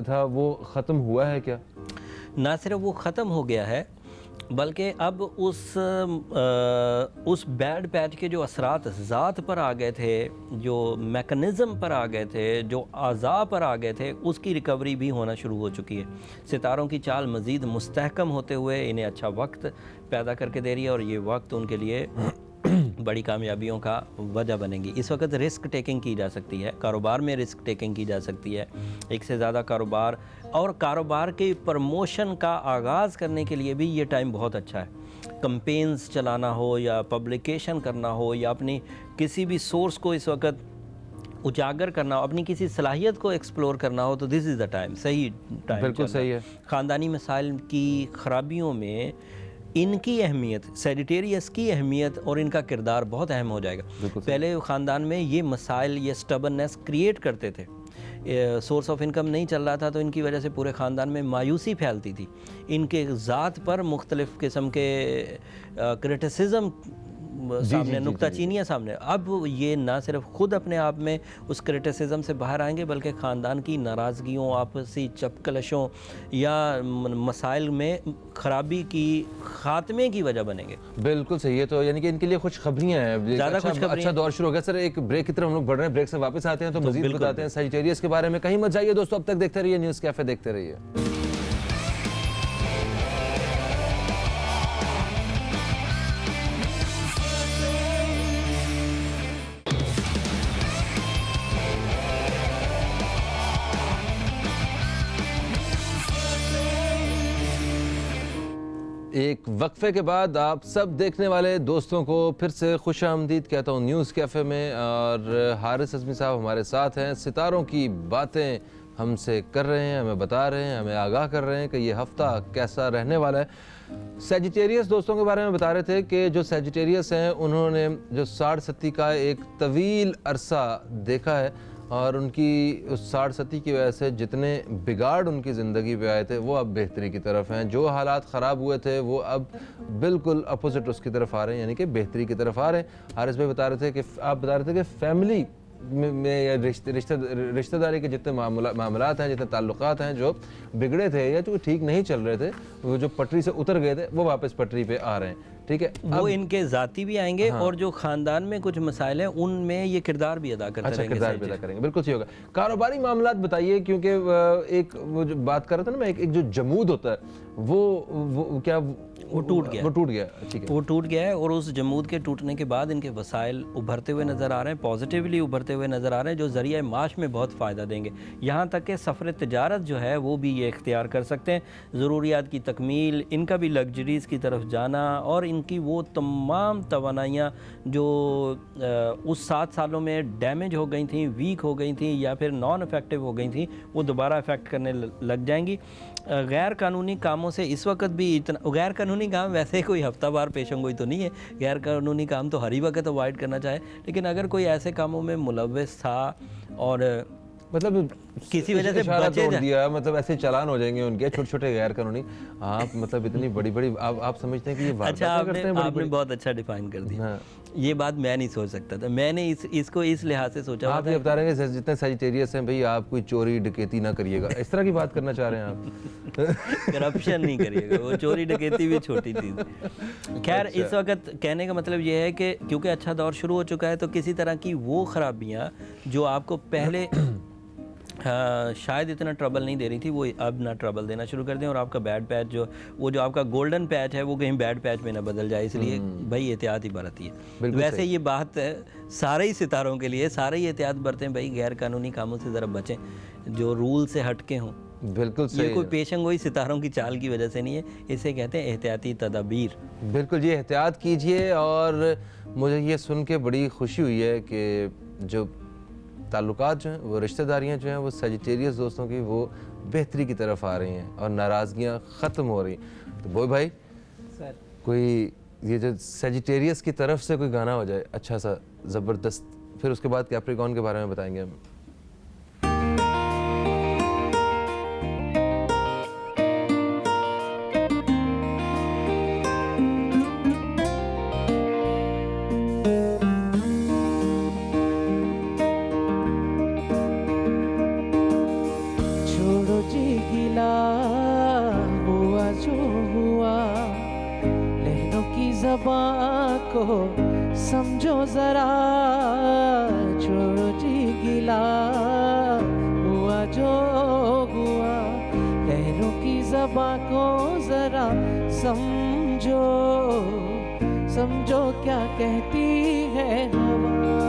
था वो ख़त्म हुआ है क्या? ना सिर्फ वो ख़त्म हो गया है बल्कि अब उस बैड पैच के जो असरात ज़ात पर आ गए थे, जो मैकेनिज़्म पर आ गए थे, जो आज़ा पर आ गए थे, उसकी रिकवरी भी होना शुरू हो चुकी है। सितारों की चाल मज़ीद मुस्तहकम होते हुए इन्हें अच्छा वक्त पैदा करके दे रही है और ये वक्त उनके लिए बड़ी कामयाबियों का वजह बनेगी। इस वक्त रिस्क टेकिंग की जा सकती है, कारोबार में रिस्क टेकिंग की जा सकती है। एक से ज़्यादा कारोबार और कारोबार के प्रमोशन का आगाज़ करने के लिए भी ये टाइम बहुत अच्छा है। कंपेन्स चलाना हो या पब्लिकेशन करना हो या अपनी किसी भी सोर्स को इस वक्त उजागर करना हो, अपनी किसी सलाहियत को एक्सप्लोर करना हो, तो दिस इज़ द टाइम, सही टाइम। बिल्कुल सही है। ख़ानदानी मसाइल की ख़राबियों में इनकी अहमियत, सैजिटेरियस की अहमियत और इनका किरदार बहुत अहम हो जाएगा। पहले ख़ानदान में ये मसाइल, ये स्टबननेस क्रिएट करते थे। सोर्स ऑफ इनकम नहीं चल रहा था, तो इनकी वजह से पूरे ख़ानदान में मायूसी फैलती थी। इनके ज़ात पर मुख्तलिफ़ किस्म के क्रिटिसिज्म सामने, नुक्ताचीनियाँ सामने। अब ये ना सिर्फ खुद अपने आप में उस क्रिटिसिज्म से बाहर आएंगे, बल्कि ख़ानदान की नाराज़गियों, आपसी चपकलशों या मसाइल में ख़राबी की खात्मे की वजह बनेंगे। बिल्कुल सही है। तो यानी कि इनके लिए खुशखबरियाँ हैं, ज़्यादा खुशखबरियाँ। अच्छा दौर शुरू हो गया। सर एक ब्रेक की तरफ हम लोग बढ़ रहे हैं, ब्रेक से वापस आते हैं तो मज़ीद बताते हैं सजिटेरियस के बारे में। कहीं मत जाइए दोस्तों, अब तक देखते रहिए न्यूज़ कैफ़े, देखते रहिए। एक वक्फे के बाद आप सब देखने वाले दोस्तों को फिर से खुश आमदीद कहता हूँ न्यूज़ कैफ़े में। और हारिस अज़मी साहब हमारे साथ हैं, सितारों की बातें हमसे कर रहे हैं, हमें बता रहे हैं, हमें आगाह कर रहे हैं कि ये हफ़्ता कैसा रहने वाला है। सजिटेरियस दोस्तों के बारे में बता रहे थे कि जो सजिटेरियस हैं उन्होंने जो 60 का एक तवील अरसा देखा है, और उनकी उस 60 की वजह से जितने बिगाड़ उनकी ज़िंदगी पे आए थे वो अब बेहतरी की तरफ हैं। जो हालात ख़राब हुए थे वो अब बिल्कुल अपोजिट उसकी तरफ आ रहे हैं, यानी कि बेहतरी की तरफ आ रहे हैं। हारिस भाई बता रहे थे कि आप बता रहे थे कि फैमिली में या रिश्तेदारी के जितने मामलात हैं, जितने ताल्लुकात हैं जो बिगड़े थे या जो ठीक नहीं चल रहे थे, वो जो पटरी से उतर गए थे वो वापस पटरी पे आ रहे हैं। ठीक है, वो इनके ज़ाती भी आएंगे, हाँ। और जो ख़ानदान में कुछ मसाइल हैं उनमें ये किरदार भी अदा करते रहेंगे। किरदार भी अदा करेंगे, बिल्कुल सही होगा। कारोबारी मामलात बताइए, क्योंकि एक वो जो बात कर रहा था ना मैं, एक जो जमूद होता है वो क्या वो टूट गया। ठीक है, वो टूट गया है, और उस जमूद के टूटने के बाद इनके वसाइल उभरते हुए नज़र आ रहे हैं, पॉजिटिवली उभरते हुए नज़र आ रहे हैं, जो ज़रिया माश में बहुत फ़ायदा देंगे। यहाँ तक कि सफ़र तजारत जो है वो भी ये इख्तियार कर सकते हैं, ज़रूरियात की तकमील, इनका भी लग्जरीज़ की तरफ जाना, और इनकी वो तमाम तवानाइयाँ जो उस 7 सालों में डैमेज हो गई थी, वीक हो गई थी या फिर नॉन इफ़ेक्टिव हो गई थी, वो दोबारा इफ़ेक्ट करने लग जाएंगी। गैर कानूनी कामों से इस वक्त भी इतना, गैर कानूनी काम वैसे कोई हफ्तावार पेशंगोई तो नहीं है, गैर कानूनी काम तो हर ही वक्त अवॉइड करना चाहे, लेकिन अगर कोई ऐसे कामों में मुलव्वस था और मतलब किसी वजह से बचे तोड़ दिया, मतलब ऐसे चालान हो जाएंगे उनके छोटे छोटे गैर कानूनी। आप मतलब इतनी बड़ी बड़ी आप समझते हैं कि ये अच्छा, आपने बहुत अच्छा डिफाइन कर दिया। हाँ। ये बात मैं नहीं सोच सकता था, मैंने इसको इस लिहाज से सोचा। आप ये बता रहे हैं जितने सजिटेरियस हैं भाई, आप कोई चोरी डकैती ना करिएगा, इस तरह की बात करना चाह रहे हैं आप? करप्शन नहीं करिएगा, वो चोरी डकैती भी छोटी चीज़। खैर, इस वक्त कहने का मतलब ये है कि क्योंकि अच्छा दौर शुरू हो चुका है, तो किसी तरह की वो खराबियाँ जो आपको पहले शायद इतना ट्रबल नहीं दे रही थी, वो अब ना ट्रबल देना शुरू कर दें, और आपका बैड पैच जो आपका गोल्डन पैच है वो कहीं बैड पैच में ना बदल जाए, इसलिए भाई एहतियात ही बरती है। वैसे ये बात सारे ही सितारों के लिए, सारे ही एहतियात बरतें भाई, गैर कानूनी कामों से ज़रा बचें जो रूल से हटके हों। बिल्कुल सही। ये कोई पेशंगोई सितारों की चाल की वजह से नहीं है, इसे कहते हैं एहतियाती तदाबीर। बिल्कुल जी, एहतियात कीजिए। और मुझे ये सुन के बड़ी खुशी हुई है कि जो ताल्लुकात जो हैं, वो रिश्तेदारियाँ जो हैं, वो सजिटेरियस दोस्तों की वो बेहतरी की तरफ आ रही हैं और नाराज़गियाँ ख़त्म हो रही हैं। तो बोल भाई सर, कोई ये जो सजिटेरियस की तरफ से कोई गाना हो जाए अच्छा सा ज़बरदस्त, फिर उसके बाद कैप्रिकॉर्न के बारे में बताएंगे हम। को समझो जरा, छोड़ो जी गिला, हुआ जो हुआ, लहरों की ज़बां को जरा समझो, समझो क्या कहती है हवा।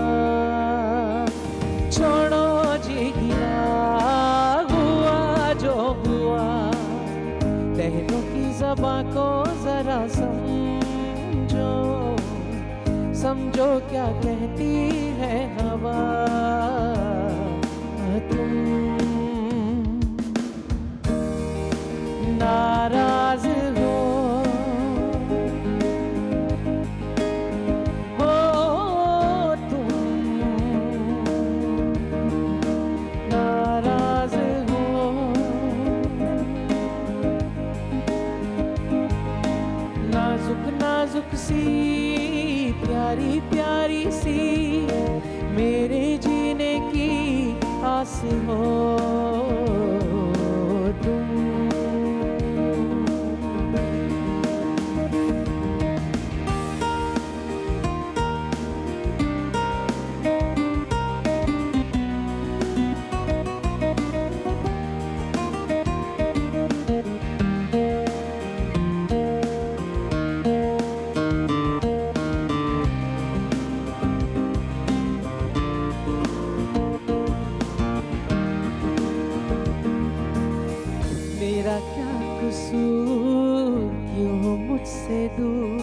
छोड़ो जी गिला, हुआ जो हुआ, लहरों की ज़बां को जरा समझो, समझो क्या कहती है हवा। तुम नाराज हो तुम नाराज हो तुम। मेरा क्या कसूर, क्यों हो मुझसे दूर,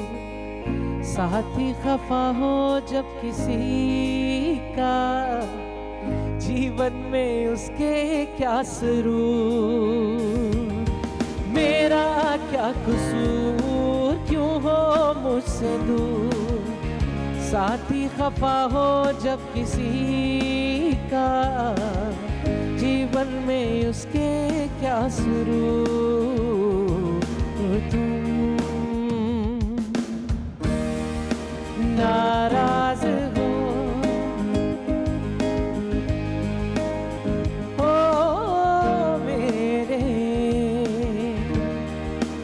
साथी खफा हो जब किसी का, जीवन में उसके क्या सरूर। मेरा क्या कसूर, क्यों हो मुझसे दूर, साथी खफा हो जब किसी का, जीवन में उसके क्या सुरूर। तुम नाराज हो मेरे,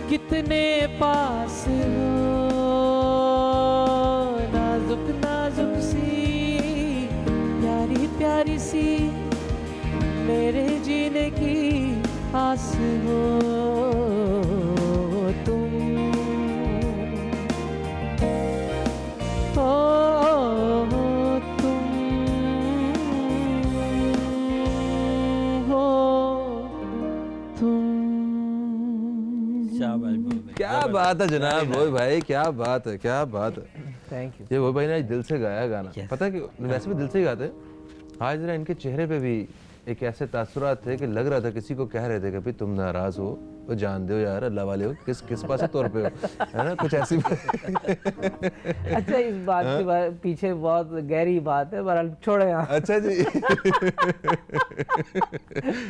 कितने पास हो, नाजुक नाजुक सी, प्यारी प्यारी सी, मेरे जीने की आस हो तुम। हो तुम, हो तुम। शाबाश बोल भाई। क्या बात है जनाब वो भाई, क्या बात है, क्या बात है। Thank you. ये वो भाई ने आज दिल से गाया गाना। Yes. पता है कि वैसे भी दिल से ही गाते हैं। आज जरा इनके चेहरे पे भी एक ऐसे तासुरात थे कि लग रहा था किसी को कह रहे थे कि भाई तुम नाराज हो, वो जान दो यार अल्लाह वाले हो, किस पासे तौर पे हो, है ना, कुछ ऐसी अच्छा, इस बात के पीछे बहुत गहरी बात है, पर छोड़े यहाँ। अच्छा जी।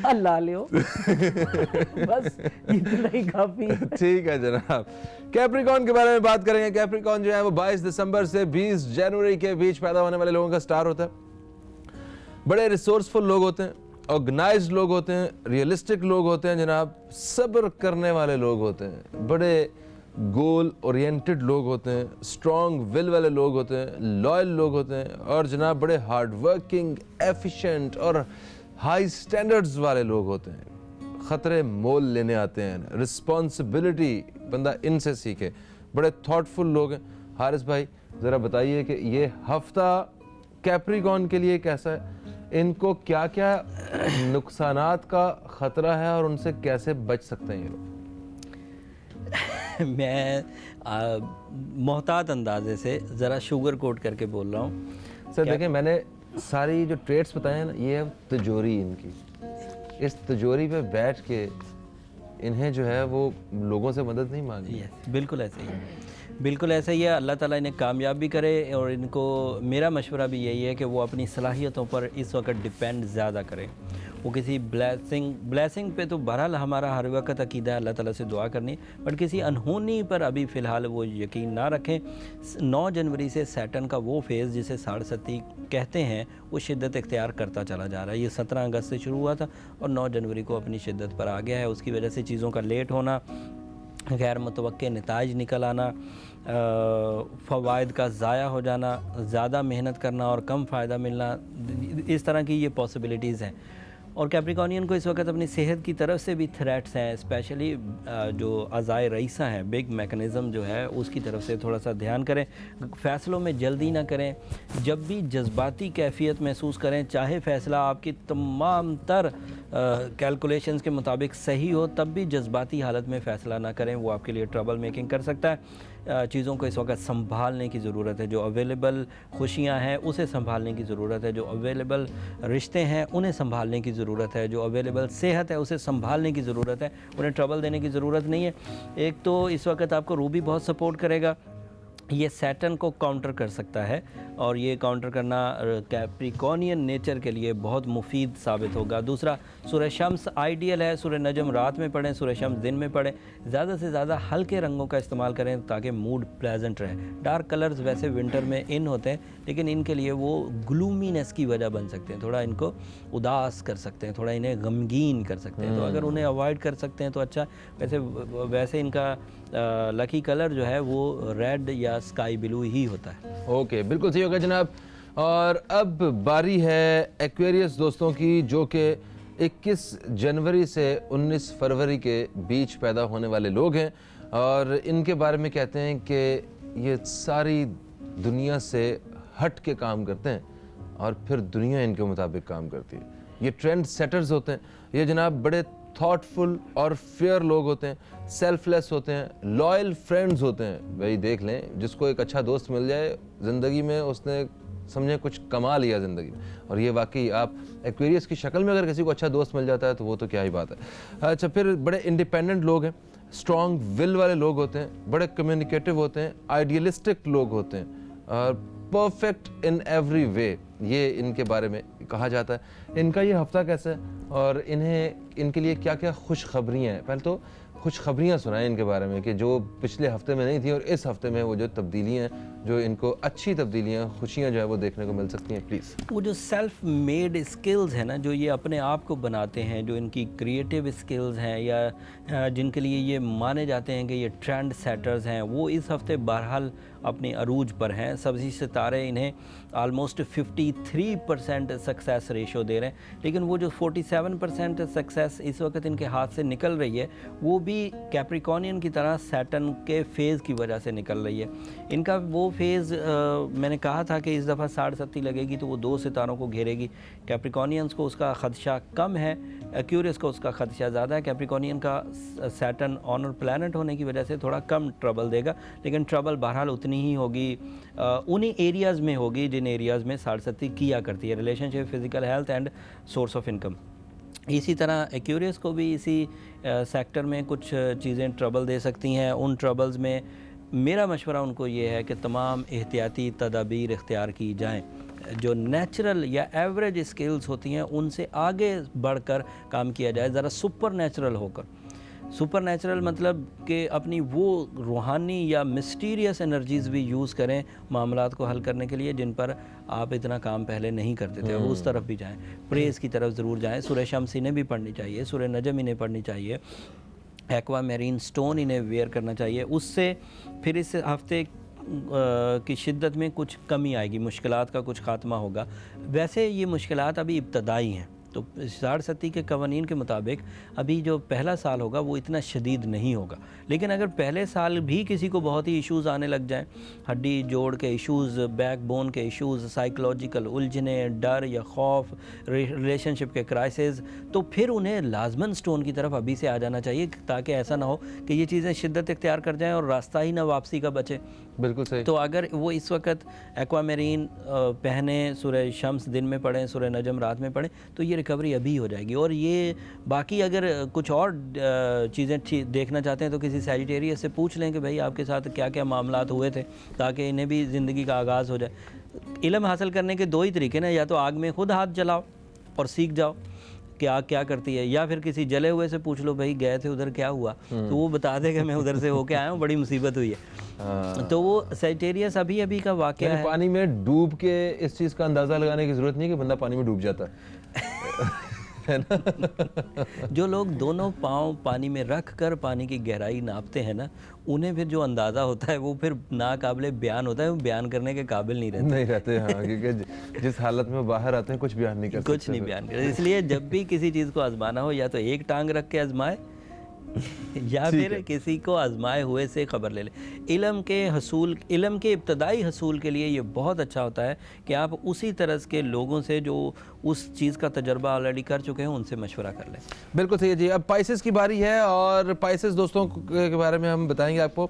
अल्लाह ले हो। बस इतना ही काफी है। ठीक है जनाब, कैप्रिकॉन के बारे में बात करेंगे। कैप्रिकॉन जो है वो 22 दिसंबर से 20 जनवरी के बीच पैदा होने वाले लोगों का स्टार होता है। बड़े रिसोर्सफुल लोग होते हैं, ऑर्गेनाइज्ड लोग होते हैं, रियलिस्टिक लोग होते हैं जनाब, सब्र करने वाले लोग होते हैं, बड़े गोल ओरिएंटेड लोग होते हैं, स्ट्रॉन्ग विल वाले लोग होते हैं, लॉयल लोग होते हैं, और जनाब बड़े हार्ड वर्किंग, एफिशिएंट और हाई स्टैंडर्ड्स वाले लोग होते हैं। खतरे मोल लेने आते हैं, रिस्पॉन्सिबिलिटी बंदा इनसे सीखे, बड़े थॉटफुल लोग हैं। हारिस भाई ज़रा बताइए कि ये हफ्ता कैप्रिकॉन के लिए कैसा है, इनको क्या क्या नुकसानात का खतरा है और उनसे कैसे बच सकते हैं ये लोग? मैं मोहतात अंदाजे से ज़रा शुगर कोट करके बोल रहा हूँ। सर देखें, मैंने सारी जो ट्रेड्स बताए हैं ना, ये है तिजोरी इनकी। इस तिजोरी पे बैठ के इन्हें जो है वो लोगों से मदद नहीं मांगी। यस, बिल्कुल ऐसे ही है, बिल्कुल ऐसा ही है। अल्लाह ताला इन्हें कामयाब भी करे, और इनको मेरा मशवरा भी यही है कि वो अपनी सलाहियतों पर इस वक्त डिपेंड ज़्यादा करें। वो किसी ब्लेसिंग पे तो बहरहाल हमारा हर वक्त अकीदा है अल्लाह ताला से दुआ करनी, बट किसी अनहोनी पर अभी फ़िलहाल वो यकीन ना रखें। 9 जनवरी से सैटर्न का वो फेज़ जिसे साढ़सती कहते हैं वो शिद्दत इख्तियार करता चला जा रहा है। ये 17 अगस्त से शुरू हुआ था और 9 जनवरी को अपनी शिद्दत पर आ गया है। उसकी वजह से चीज़ों का लेट होना, गैर मुतवक्के नताइज निकल आना, फ़वाइद का ज़ाया हो जाना, ज़्यादा मेहनत करना और कम फ़ायदा मिलना, इस तरह की ये पॉसिबिलिटीज़ हैं। और कैप्रिकॉनियन को इस वक्त अपनी सेहत की तरफ से भी थ्रेट्स हैं, स्पेशली जो अज़ाए रईसा हैं, बिग मैकेनिज़्म जो है उसकी तरफ से थोड़ा सा ध्यान करें। फ़ैसलों में जल्दी ना करें। जब भी जज्बाती कैफियत महसूस करें, चाहे फ़ैसला आपकी तमाम तर कैलकुलेशंस के मुताबिक सही हो, तब भी जज्बाती हालत में फ़ैसला ना करें, वो आपके लिए ट्रबल मेकिंग कर सकता है। चीज़ों को इस वक्त संभालने की ज़रूरत है। जो अवेलेबल खुशियाँ हैं उसे संभालने की ज़रूरत है, जो अवेलेबल रिश्ते हैं उन्हें संभालने की ज़रूरत है, जो अवेलेबल सेहत है उसे संभालने की ज़रूरत है। उन्हें ट्रबल देने की ज़रूरत नहीं है। एक तो इस वक्त आपको रूबी बहुत सपोर्ट करेगा, ये सैटर्न को काउंटर कर सकता है और ये काउंटर करना कैप्रिकॉनियन नेचर के लिए बहुत मुफीद साबित होगा। दूसरा, सूरह शम्स आइडियल है, सूरह नजम रात में पढ़ें, सूरह शम्स दिन में पढ़ें। ज़्यादा से ज़्यादा हल्के रंगों का इस्तेमाल करें ताकि मूड प्लेजेंट रहे। डार्क कलर्स वैसे विंटर में इन होते हैं, लेकिन इनके लिए वो ग्लूमीनेस की वजह बन सकते हैं, थोड़ा इनको उदास कर सकते हैं, थोड़ा इन्हें गमगीन कर सकते हैं। तो अगर उन्हें अवॉइड कर सकते हैं तो अच्छा। वैसे इनका लकी कलर जो है वो रेड या स्काई ब्लू ही होता है। ओके, बिल्कुल सही होगा जनाब। और अब बारी है एक्वेरियस दोस्तों की, जो कि 21 जनवरी से 19 फरवरी के बीच पैदा होने वाले लोग हैं। और इनके बारे में कहते हैं कि ये सारी दुनिया से हट के काम करते हैं और फिर दुनिया इनके मुताबिक काम करती है। ये ट्रेंड सेटर्स होते हैं। ये जनाब बड़े थॉटफुल और फेयर लोग होते हैं, सेल्फलेस होते हैं, लॉयल फ्रेंड्स होते हैं। भाई देख लें, जिसको एक अच्छा दोस्त मिल जाए ज़िंदगी में, उसने समझे कुछ कमा लिया ज़िंदगी में। और ये वाकई आप एक्वेरियस की शक्ल में अगर किसी को अच्छा दोस्त मिल जाता है तो वो तो क्या ही बात है। अच्छा, फिर बड़े इंडिपेंडेंट लोग हैं, स्ट्रॉन्ग विल वाले लोग होते हैं, बड़े कम्युनिकेटिव होते हैं, आइडियलिस्टिक लोग होते हैं और परफेक्ट इन एवरी वे, ये इनके बारे में कहा जाता है। इनका ये हफ्ता कैसा है और इनके लिए क्या क्या खुशखबरियाँ हैं। पहले तो खुशखबरियाँ सुनाएं इनके बारे में कि जो पिछले हफ्ते में नहीं थी और इस हफ्ते में वो जो तब्दीलियाँ, जो इनको अच्छी तब्दीलियाँ, खुशियाँ जो है वो देखने को मिल सकती हैं। प्लीज़। वो जो सेल्फ मेड स्किल्स हैं ना, जो ये अपने आप को बनाते हैं, जो इनकी क्रिएटिव स्किल्स हैं या जिनके लिए ये माने जाते हैं कि ये ट्रेंड सेटर्स हैं, वो इस हफ्ते बहरहाल अपने अरूज पर हैं। सब्ज़ी सितारे इन्हें आलमोस्ट 53% सक्सेस रेशो दे रहे हैं, लेकिन वो जो 47% सक्सेस इस वक्त इनके हाथ से निकल रही है वो भी कैप्रिकॉनियन की तरह सैटर्न के फेज़ की वजह से निकल रही है। इनका वो फेज़ मैंने कहा था कि इस दफ़ा 60 लगेगी तो वो 2 सितारों को घेरेगी। कैप्रिकॉनियंस को उसका ख़दशा कम है, एक्यूरियस को उसका ख़दशा ज़्यादा है। कैप्रिकॉनियन का सैटर्न ऑनर प्लैनेट होने की वजह से थोड़ा कम ट्रबल देगा, लेकिन ट्रबल बहरहाल उतनी ही होगी, उन्हीं एरियाज़ में होगी जिन एरियाज़ में 60 किया करती है, relationship, physical health and source of income. इसी तरह एक्यूरियस को भी इसी सेक्टर में कुछ चीज़ें ट्रबल दे सकती हैं। उन ट्रबल्स में मेरा मशवरा उनको ये है कि तमाम एहतियाती तदाबीर इख्तियार की जाएँ। जो नेचुरल या एवरेज स्किल्स होती हैं उनसे आगे बढ़कर काम किया जाए, ज़रा सुपर नेचुरल होकर। सुपर नेचुरल मतलब कि अपनी वो रूहानी या मिस्टीरियस एनर्जीज़ भी यूज़ करें मामलात को हल करने के लिए जिन पर आप इतना काम पहले नहीं करते थे, और उस तरफ भी जाएं, प्रेज़ की तरफ ज़रूर जाएं। सूरह शम्स इन्हें भी पढ़नी चाहिए, सूरह नजम इन्हें पढ़नी चाहिए, एक्वा मेरीन स्टोन इन्हें वेयर करना चाहिए। उससे फिर इस हफ्ते की शिद्दत में कुछ कमी आएगी, मुश्किलात का कुछ ख़ात्मा होगा। वैसे ये मुश्किलात अभी इब्तदाई हैं, तो 60 के कवानीन के मुताबिक अभी जो पहला साल होगा वो इतना शदीद नहीं होगा। लेकिन अगर पहले साल भी किसी को बहुत ही इश्यूज़ आने लग जाएं, हड्डी जोड़ के इश्यूज़, बैकबोन के इश्यूज़, साइकोलॉजिकल उलझने, डर या खौफ, रिलेशनशिप के क्राइसिस, तो फिर उन्हें लाजमन स्टोन की तरफ अभी से आ जाना चाहिए, ताकि ऐसा ना हो कि ये चीज़ें शिद्दत इख्तियार कर जाएँ और रास्ता ही ना वापसी का बचे। बिल्कुल सही। तो अगर वो इस वक्त एक्वामेरीन पहने, सूरह शम्स दिन में पढ़ें, सूरह नजम रात में पढ़ें, तो ये रिकवरी अभी हो जाएगी। और ये बाकी अगर कुछ और चीज़ें देखना चाहते हैं तो किसी सैजिटेरियस से पूछ लें कि भाई आपके साथ क्या क्या मामलात हुए थे, ताकि इन्हें भी ज़िंदगी का आगाज़ हो जाए। इल्म हासिल करने के 2 ही तरीके ना, या तो आग में खुद हाथ जलाओ और सीख जाओ कि आग क्या करती है, या फिर किसी जले हुए से पूछ लो भाई गए थे उधर क्या हुआ, तो वो बता देगा मैं उधर से होके आया हूँ, बड़ी मुसीबत हुई है। तो वो सैजिटेरियस अभी का वाक़या है। पानी में डूब के इस चीज़ का अंदाज़ा लगाने की ज़रूरत नहीं कि बंदा पानी में डूब जाता है ना। जो लोग दोनों पाँव पानी में रख कर पानी की गहराई नापते हैं ना, उन्हें फिर जो अंदाज़ा होता है वो फिर नाकाबिले बयान होता है, वो बयान करने के काबिल नहीं रहते। हाँ, क्योंकि जिस हालत में वो बाहर आते हैं कुछ बयान नहीं कर सकते, कुछ नहीं बयान करते। इसलिए जब भी किसी चीज़ को आजमाना हो, या तो एक टांग रख के आजमाए या फिर किसी को आजमाए हुए से ख़बर ले ले। इल्म के इब्तदाई हसूल के लिए ये बहुत अच्छा होता है कि आप उसी तरह के लोगों से जो उस चीज़ का तजर्बा ऑलरेडी कर चुके हैं उनसे मशवरा कर लें। बिल्कुल सही है जी। अब पाइसेस की बारी है, और पाइसेस दोस्तों के बारे में हम बताएंगे आपको।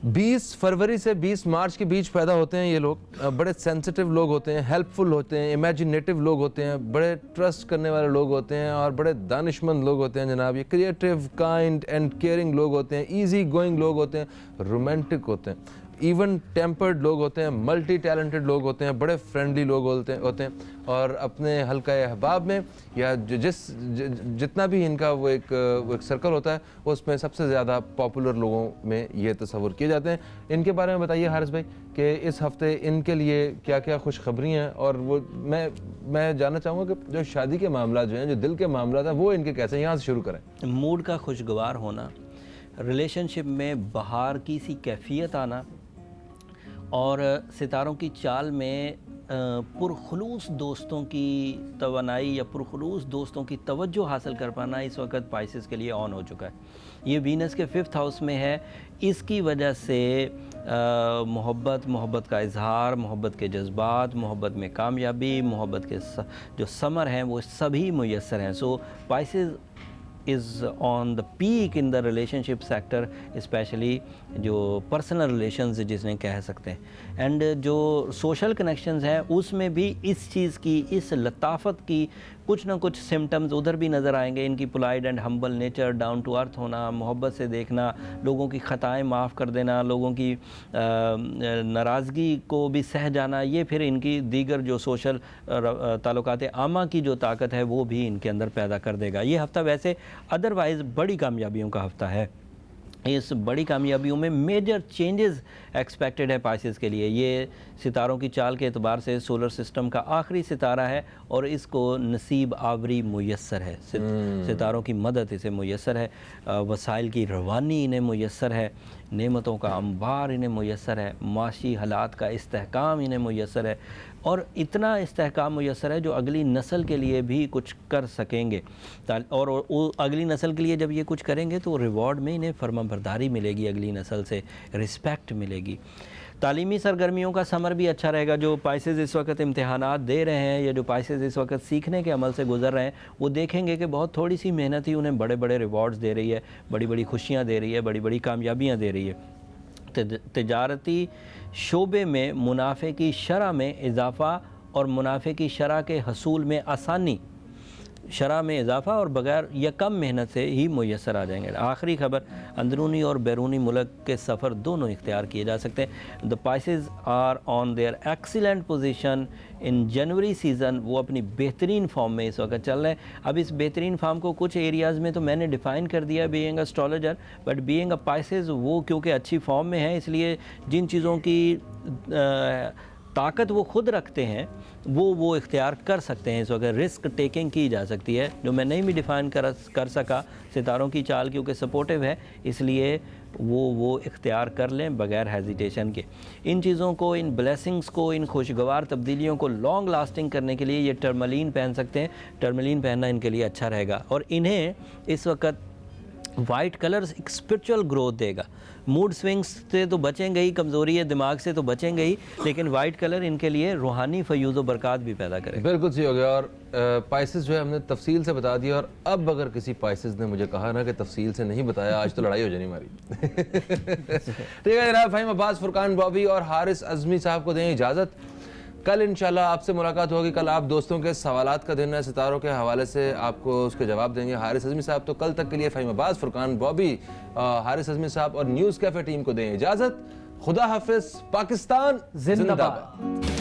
20 फरवरी से 20 मार्च के बीच पैदा होते हैं ये लोग। बड़े सेंसिटिव लोग होते हैं, हेल्पफुल होते हैं, इमेजिनेटिव लोग होते हैं, बड़े ट्रस्ट करने वाले लोग होते हैं और बड़े दानिशमंद लोग होते हैं जनाब। ये क्रिएटिव, काइंड एंड केयरिंग लोग होते हैं, इजी गोइंग लोग होते हैं, रोमांटिक होते हैं। इवन टेम्पर्ड लोग होते हैं, मल्टी टैलेंटेड लोग होते हैं, बड़े फ्रेंडली लोग होते हैं और अपने हल्का अहबाब में या जितना भी इनका वो एक सर्कल होता है उसमें सबसे ज़्यादा पॉपुलर लोगों में ये तस्वुर किए जाते हैं। इनके बारे में बताइए हारिस भाई कि इस हफ्ते इनके लिए क्या क्या खुशखबरी हैं, और वो मैं जानना चाहूँगा कि जो शादी के मामला जो हैं, जो दिल के मामला हैं, वो इनके कैसे हैं। यहाँ से शुरू करें। मूड का खुशगवार होना, रिलेशनशिप में बहार की सी कैफियत आना और सितारों की चाल में पुरखुलूस दोस्तों की तवानाई या पुरखुलूस दोस्तों की तवज्जो हासिल कर पाना इस वक्त पाइसेस के लिए ऑन हो चुका है। ये वीनस के 5th हाउस में है। इसकी वजह से मोहब्बत का इजहार, मोहब्बत के जज्बात, मोहब्बत में कामयाबी, मोहब्बत के जो समर हैं वो सभी मुयस्सर हैं। सो Pisces is on the peak in the relationship sector, especially जो पर्सनल रिलेशंस जिसने कह सकते हैं। एंड जो सोशल कनेक्शंस हैं उसमें भी इस चीज़ की, इस लताफत की कुछ ना कुछ सिम्टम्स उधर भी नज़र आएंगे। इनकी polite and humble nature, down to earth होना, मोहब्बत से देखना, लोगों की ख़ताएँ माफ़ कर देना, लोगों की नाराज़गी को भी सह जाना, ये फिर इनकी दीगर जो सोशल ताल्लुकात आमा की जो ताकत है वो भी इनके अंदर पैदा कर देगा। ये हफ़्ता वैसे अदरवाइज़ बड़ी कामयाबियों का हफ़्ता है। इस बड़ी कामयाबियों में मेजर चेंजेस एक्सपेक्टेड है पाइसेस के लिए। ये सितारों की चाल के एतबार से सोलर सिस्टम का आखिरी सितारा है और इसको नसीब आवरी मुयस्सर है। सितारों की मदद इसे मुयस्सर है, वसाइल की रवानी इन्हें मुयस्सर है, नेमतों का अंबार इन्हें मुयस्सर है, माशी हालात का इस्तेहकाम इन्हें मुयस्सर है और इतना इस्तेहकाम मुयस्सर है जो अगली नस्ल के लिए भी कुछ कर सकेंगे। और अगली नस्ल के लिए जब ये कुछ करेंगे तो रिवॉर्ड में इन्हें फर्माबरदारी मिलेगी, अगली नस्ल से रिस्पेक्ट मिलेगी। तालीमी सरगर्मियों का समर भी अच्छा रहेगा। जो पाइसेस इस वक्त इम्तिहानात दे रहे हैं या जो पाइसेस इस वक्त सीखने के अमल से गुजर रहे हैं वो देखेंगे कि बहुत थोड़ी सी मेहनत ही उन्हें बड़े बड़े रिवॉर्ड्स दे रही है, बड़ी बड़ी खुशियाँ दे रही है, बड़ी बड़ी कामयाबियाँ दे रही है। तिजारती शोबे में मुनाफे की शरह में इजाफ़ा और मुनाफे की शरह के हसूल में आसानी, शरह में इजाफ़ा और बग़ैर या कम मेहनत से ही मुयस्सर आ जाएंगे। आखिरी खबर, अंदरूनी और बैरूनी मुल्क के सफ़र दोनों इख्तियार किए जा सकते हैं। The Pisces are on their excellent position in January season. वो अपनी बेहतरीन फॉर्म में इस वक्त चल रहे हैं। अब इस बेहतरीन फॉर्म को कुछ एरियाज़ में तो मैंने डिफ़ाइन कर दिया being astrologer, but being a Pisces वो क्योंकि अच्छी फॉर्म में है इसलिए जिन चीज़ों की ताकत वो खुद रखते हैं वो इख्तियार कर सकते हैं। इस वक्त रिस्क टेकिंग की जा सकती है, जो मैं नहीं भी डिफ़ाइन कर सका। सितारों की चाल क्योंकि सपोर्टिव है इसलिए वो इख्तियार कर लें बग़ैर हेजिटेशन के। इन चीज़ों को, इन ब्लेसिंग्स को, इन खुशगवार तब्दीलियों को लॉन्ग लास्टिंग करने के लिए ये टर्मलीन पहन सकते हैं। टर्मलीन पहनना इनके लिए अच्छा रहेगा और इन्हें इस वक्त वाइट कलर्स एक स्पिरिचुअल ग्रोथ देगा। मूड स्विंग्स से तो बचेंगे ही, कमज़ोरी है दिमाग से तो बचेंगे ही, लेकिन वाइट कलर इनके लिए रूहानी फयूज़ व बरक़ात भी पैदा करेगा। बिल्कुल सही हो गया। और पाइसेस जो है हमने तफसील से बता दिया, और अब अगर किसी पाइसेस ने मुझे कहा ना कि तफसील से नहीं बताया, आज तो लड़ाई हो जानी हमारी। ठीक है जनाब, फ़हीम अब्बास, फुरकान बॉबी और हारिस अज़मी साहब को दें इजाज़त। कल इंशाल्लाह आपसे मुलाकात होगी। कल आप दोस्तों के सवालात का दिन है, सितारों के हवाले से आपको उसके जवाब देंगे हारिस अज़मी साहब। तो कल तक के लिए फ़हीम अब्बास, फुरकान बॉबी, हारिस अज़मी साहब और न्यूज़ कैफ़े टीम को दें इजाज़त। खुदा हाफिज़। पाकिस्तान जिंदाबाद।